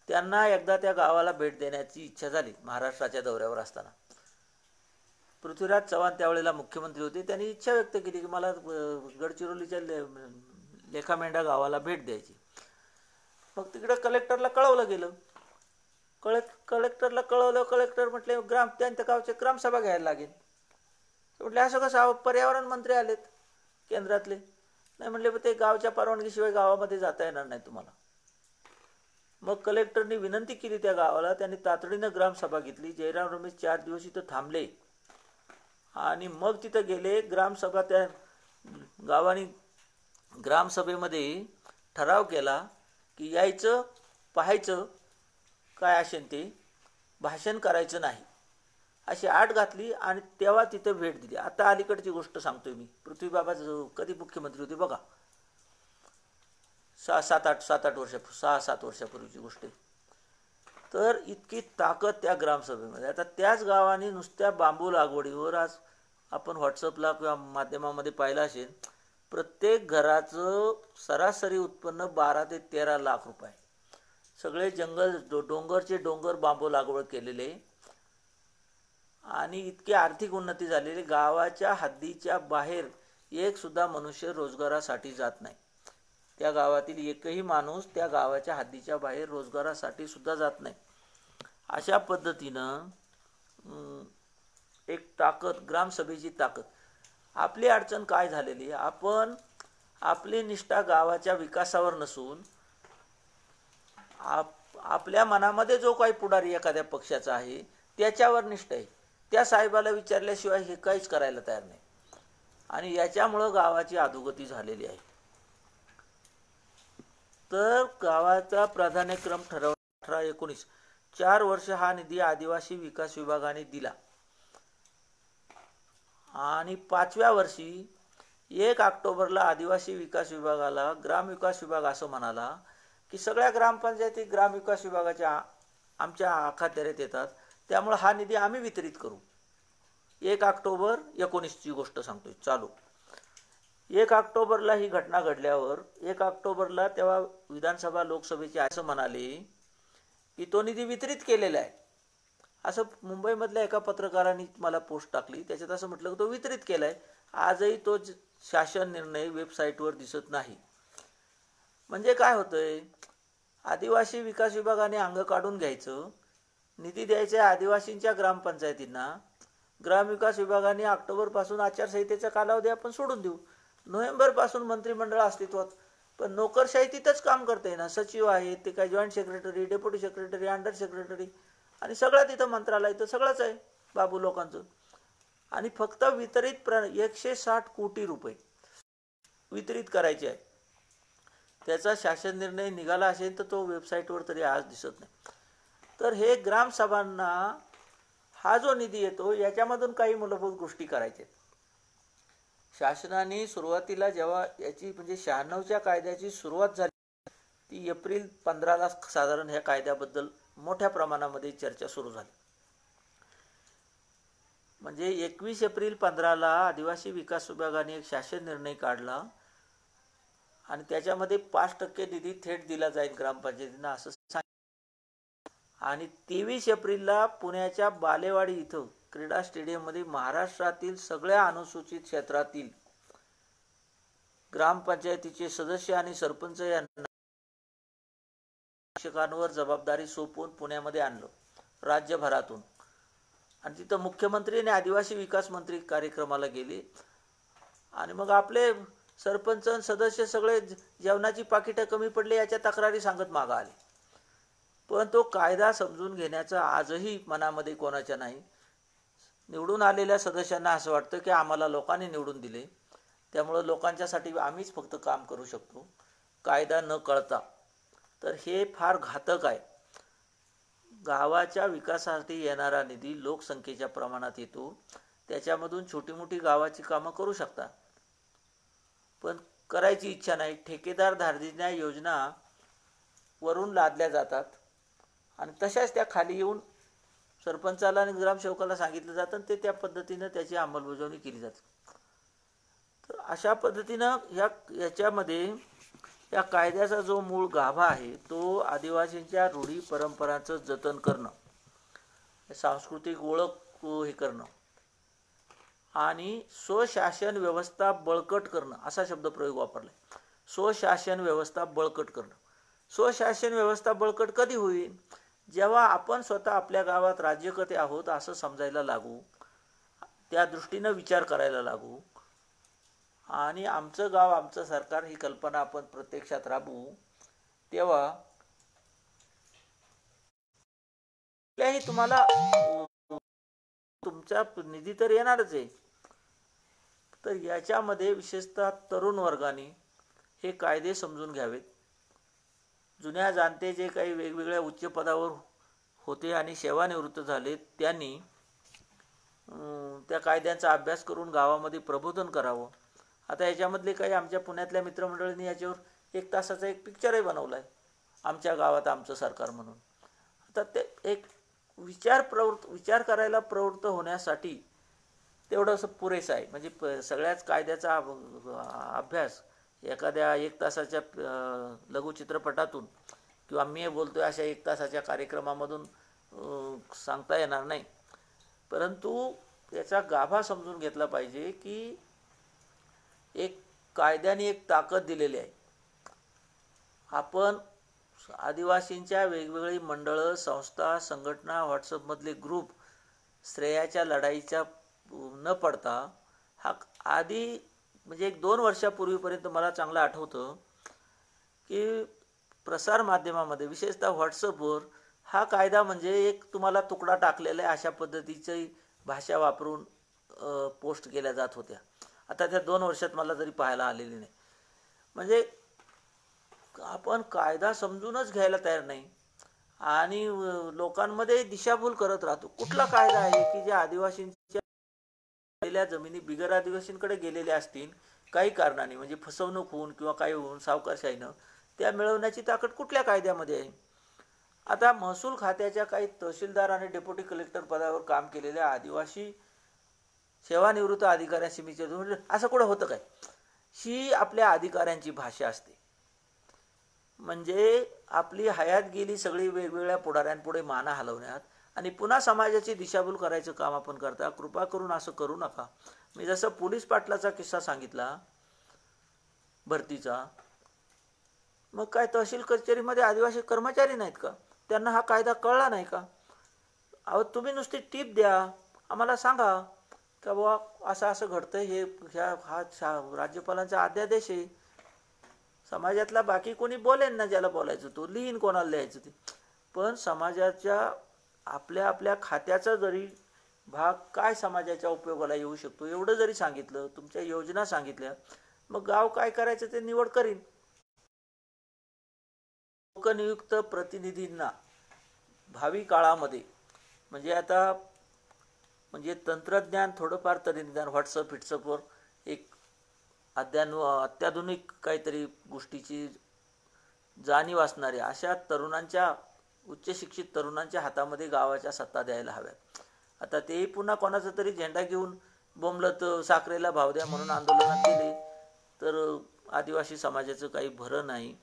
त्यांना एकदा त्या गावाला भेट देण्याची इच्छा झाली. महाराष्ट्राच्या दौऱ्यावर असताना पृथ्वीराज चव्हाण त्यावेळेला मुख्यमंत्री होते. त्यांनी इच्छा व्यक्त केली की मला गडचिरोलीच्या लेखामेंढा गावाला भेट द्यायची. मग तिकडे कलेक्टरला कळवलं गेलं. कलेक्टरला कळवलं. कलेक्टर म्हटले त्यांच्या गावचे ग्रामसभा घ्यायला लागेल. म्हटले असं कसं, पर्यावरण मंत्री आलेत केंद्रातले. नाही म्हटले ते गावच्या परवानगीशिवाय गावामध्ये जाता येणार नाही तुम्हाला. मग कलेक्टरनी विनंती केली त्या गावाला. त्यांनी तातडीनं ग्रामसभा घेतली. जयराम रमेश 4 दिवस इथं थांबले आणि मग तिथं गेले. ग्रामसभा त्या गावाने ग्रामसभेमध्ये ठराव केला की यायचं, पाहायचं काय असेल ते, भाषण करायचं नाही अशी आट घातली आणि तेव्हा तिथं भेट दिली. आता अलीकडची गोष्ट सांगतोय मी. पृथ्वीबाबा कधी मुख्यमंत्री होते बघा, 6-7 वर्षापूर्वीची गोष्ट आहे. तर इतकी ताकद त्या ग्रामसभेमध्ये. आता त्याच गावाने नुसत्या बांबू लागवडीवर, आज आपण व्हॉट्सअपला किंवा माध्यमामध्ये पाहिलं असेल, प्रत्येक घराचं सरासरी उत्पन्न 12 ते 13 लाख रुपये. सगळे जंगल, डोंगरचे डोंगर बांबू लागवड केलेले आणि इतकी आर्थिक उन्नती झालेली. गावाच्या हद्दीच्या बाहेर एक सुद्धा मनुष्य रोजगारासाठी जात नाही. त्या गावातील एकही माणूस त्या गावाच्या हद्दीच्या बाहेर रोजगारासाठी सुद्धा जात नाही. अशा पद्धतीनं एक ताकद, ग्रामसभेची ताकद. आपली अडचण काय झालेली, आपण आपली निष्ठा गावाच्या विकासावर नसून आपल्या मनामध्ये जो काही पुढारी एखाद्या पक्षाचा आहे त्याच्यावर निष्ठा आहे. त्या साहेबाला विचारल्याशिवाय हे काहीच करायला तयार नाही आणि याच्यामुळं गावाची अधोगती झालेली आहे. तर गावाचा प्राधान्यक्रम ठरवून 18-19 4 वर्ष हा निधी आदिवासी विकास विभागाने दिला आणि 5व्या वर्षी 1 ऑक्टोबरला आदिवासी विकास विभागाला ग्रामविकास विभाग असं म्हणाला की सगळ्या ग्रामपंचायती ग्रामविकास विभागाच्या आमच्या अखत्यारीत येतात, त्यामुळे हा निधी आम्ही वितरित करू. 1 ऑक्टोबर 19ची गोष्ट सांगतोय चालू. 1 ऑक्टोबरला ही घटना घडल्यावर 1 ऑक्टोबरला तेव्हा विधानसभा लोकसभेचे असं म्हणाले की तो निधी वितरित केलेला आहे. असं मुंबईमधल्या एका पत्रकाराने मला पोस्ट टाकली, त्याच्यात असं म्हटलं की तो वितरित केला आहे. आजही तो शासन निर्णय वेबसाईटवर दिसत नाही. म्हणजे काय होतंय, आदिवासी विकास विभागाने अंग काढून घ्यायचं, निधी द्यायचा आदिवासींच्या ग्रामपंचायतींना. ग्रामविकास विभागाने ऑक्टोबरपासून आचारसंहितेचा कालावधी आपण सोडून देऊ. नोव्हेंबरपासून मंत्रिमंडळ अस्तित्वात, पण नोकरशाही तिथंच काम करते ना. सचिव आहेत, ते काय joint secretary, deputy secretary, under secretary आणि सगळं तिथं मंत्रालय तर सगळंच आहे बाबू लोकांचं. आणि फक्त वितरित 160 कोटी रुपये वितरित करायचे आहे. त्याचा शासन निर्णय निघाला असेल तर तो वेबसाईटवर तरी आज दिसत नाही. तर हे ग्रामसभांना हा जो निधी येतो याच्यामधून काही मूलभूत गोष्टी करायच्या. शासनाने सुरुवातीला जेव्हा याची म्हणजे 96च्या कायद्याची सुरुवात झाली, ती एप्रिल 15ला साधारण ह्या कायद्याबद्दल मोठ्या प्रमाणामध्ये चर्चा सुरू झाली. म्हणजे 21 एप्रिल 15ला आदिवासी विकास विभागाने एक शासन निर्णय काढला आणि त्याच्यामध्ये 5% निधी थेट दिला जाईल ग्रामपंचायतींना असं सांगितलं. आणि 23 एप्रिलला पुण्याच्या बालेवाडी इथं क्रीडा स्टेडियममध्ये महाराष्ट्रातील सगळ्या अनुसूचित क्षेत्रातील ग्रामपंचायतीचे सदस्य आणि सरपंच यांना शिक्षकांवर जबाबदारी सोपवून पुण्यामध्ये आणलं राज्यभरातून. आणि तिथं मुख्यमंत्री आणि आदिवासी विकास मंत्री कार्यक्रमाला गेले आणि मग आपले सरपंच सदस्य सगळे जेवणाची पाकिटं कमी पडली याच्या तक्रारी सांगत मागं आले. पण तो कायदा समजून घेण्याचा आजही मनामध्ये कोणाच्या नाही. निवडून आलेल्या सदस्यांना असं वाटतं की आम्हाला लोकांनी निवडून दिले, त्यामुळं लोकांच्यासाठी आम्हीच फक्त काम करू शकतो, कायदा न कळता. तर हे फार घातक आहे. गावाच्या विकासासाठी येणारा निधी लोकसंख्येच्या प्रमाणात येतो, त्याच्यामधून छोटी मोठी गावाची कामं करू शकतात, पण करायची इच्छा नाही. ठेकेदार धार्जिण्या योजना वरून लादल्या जातात आणि तशाच त्या खाली येऊन सरपंचाला आणि ग्रामसेवकाला सांगितलं जातं आणि ते त्या पद्धतीनं त्याची अंमलबजावणी केली जाते. तर अशा पद्धतीनं याच्यामध्ये या कायद्याचा जो मूळ गाभा आहे तो आदिवासींच्या रूढी परंपरांचं जतन करणं, सांस्कृतिक ओळख हे करणं आणि स्वशासन व्यवस्था बळकट करणं असा शब्दप्रयोग वापरला. स्वशासन व्यवस्था बळकट करणं. स्वशासन व्यवस्था बळकट कधी होईल? जेव्हा आपण स्वतः आपल्या गावात राज्यकर्ते आहोत असं समजायला लागू, त्या दृष्टीनं विचार करायला लागू आणि आमचं गाव आमचं सरकार ही कल्पना आपण प्रत्यक्षात राबवू, तेव्हा कुठल्याही तुम्हाला तुमचा निधी तर येणारच आहे. तर याच्यामध्ये विशेषतः तरुण वर्गाने हे कायदे समजून घ्यावेत. जुन्या जाणते जे काही वेगवेगळ्या उच्च पदावर होते आणि सेवानिवृत्त झाले त्यांनी त्या कायद्यांचा अभ्यास करून गावामध्ये प्रबोधन करावं. आता याच्यामधले काही आमच्या पुण्यातल्या मित्रमंडळींनी याच्यावर 1 तासाचा एक पिक्चरही बनवला आहे, आमच्या गावात आमचं सरकार म्हणून. आता ते एक विचार करायला प्रवृत्त होण्यासाठी तेवढं असं पुरेसं आहे. म्हणजे सगळ्याच कायद्याचा अभ्यास एखाद्या 1 तासाच्या लघुचित्रपटातून किंवा मी बोलतोय अशा 1 तासाच्या कार्यक्रमामधून सांगता येणार नाही. परंतु याचा गाभा समजून घेतला पाहिजे की एक कायद्याने एक ताकद दिलेली आहे. आपण आदिवासींच्या वेगवेगळी मंडळं, संस्था, संघटना, व्हॉट्सअपमधले ग्रुप श्रेयाच्या लढाईच्या न पडता हा आधी म्हणजे 1-2 वर्षापूर्वीपर्यंत मला चांगलं आठवतं की प्रसारमाध्यमामध्ये विशेषतः व्हॉट्सअपवर हा कायदा म्हणजे एक तुम्हाला तुकडा टाकलेला आहे अशा पद्धतीची भाषा वापरून पोस्ट केल्या जात होत्या. आता त्या 2 वर्षात मला तरी पाहायला आलेली नाही. म्हणजे आपण कायदा समजूनच घ्यायला तयार नाही आणि लोकांमध्ये दिशाभूल करत राहतो. कुठला कायदा आहे की ज्या आदिवासींच्या जमिनी बिगर आदिवासींकडे गेलेल्या असतील काही कारणाने, म्हणजे फसवणूक होऊन किंवा काही होऊन सावकारशाहीनं, त्या मिळवण्याची ताकद कुठल्या कायद्यामध्ये आहे? आता महसूल खात्याच्या काही तहसीलदार आणि डेप्युटी कलेक्टर पदावर काम केलेल्या आदिवासी सेवानिवृत्त अधिकाऱ्यांशी मी असं कुठं होतं काय? ही आपल्या अधिकाऱ्यांची भाषा असते. म्हणजे आपली हयात गेली सगळी वेगवेगळ्या पुढाऱ्यांपुढे माना हलवण्यात आणि पुन्हा समाजाची दिशाभूल करायचं काम आपण करता. कृपा करून असं करू नका. मी जसं पोलीस पाटलाचा किस्सा सांगितला भरतीचा, मग काय तहसील कचेरीमध्ये आदिवासी कर्मचारी नाहीत का? त्यांना हा कायदा कळला नाही का? अहो तुम्ही नुसती टीप द्या, आम्हाला सांगा का बाबा असं असं घडतंय, हे हा राज्यपालांचा अध्यादेश आहे. समाजातला बाकी कोणी बोलेन ना, ज्याला बोलायचं तो लिहीन, कोणाला लिहायचं ते. पण समाजाच्या आपल्या आपल्या खात्याचा जरी भाग काय समाजाच्या उपयोगाला येऊ शकतो एवढं जरी सांगितलं, तुमच्या योजना सांगितल्या, मग गाव काय करायचं ते निवड करीन. लोकनियुक्त प्रतिनिधींना भावी काळामध्ये म्हणजे आता म्हणजे तंत्रज्ञान थोडंफार तरी निदान व्हॉट्सअपवर एक अत्याधुनिक काहीतरी गोष्टीची जाणीव असणाऱ्या अशा तरुणांच्या, उच्च शिक्षित तरुणांच्या हातामध्ये गावाच्या सत्ता द्यायला हव्यात. आता तेही पुन्हा कोणाचा तरी झेंडा घेऊन बोंबलत साखरेला भाव द्या म्हणून आंदोलनात गेले तर आदिवासी समाजाचं काही भरं नाही.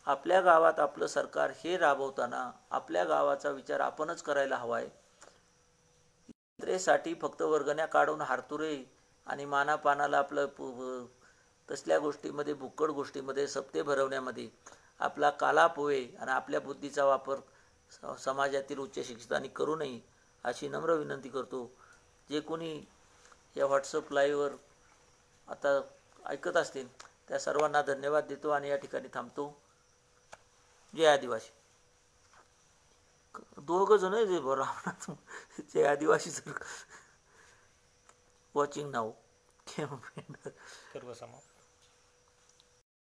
आपल्या गावात आपलं सरकार हे राबवताना आपल्या गावाचा विचार आपणच करायला हवा आहे. यात्रेसाठी फक्त वर्गण्या काढून हारतुरे आणि मानापानाला आपलं तसल्या गोष्टीमध्ये भुक्कड गोष्टीमध्ये सप्ते भरवण्यामध्ये आपला कालापोहे आणि आपल्या बुद्धीचा वापर समाजातील उच्च शिक्षितांनी करू नये अशी नम्र विनंती करतो. जे कोणी या व्हॉट्सअप लाईव्हवर आता ऐकत असतील त्या सर्वांना धन्यवाद देतो आणि या ठिकाणी थांबतो. जय आदिवासी. दोघं जण जे रामनाथ जय आदिवासी सर वॉचिंग नाव सर्व समाप्त.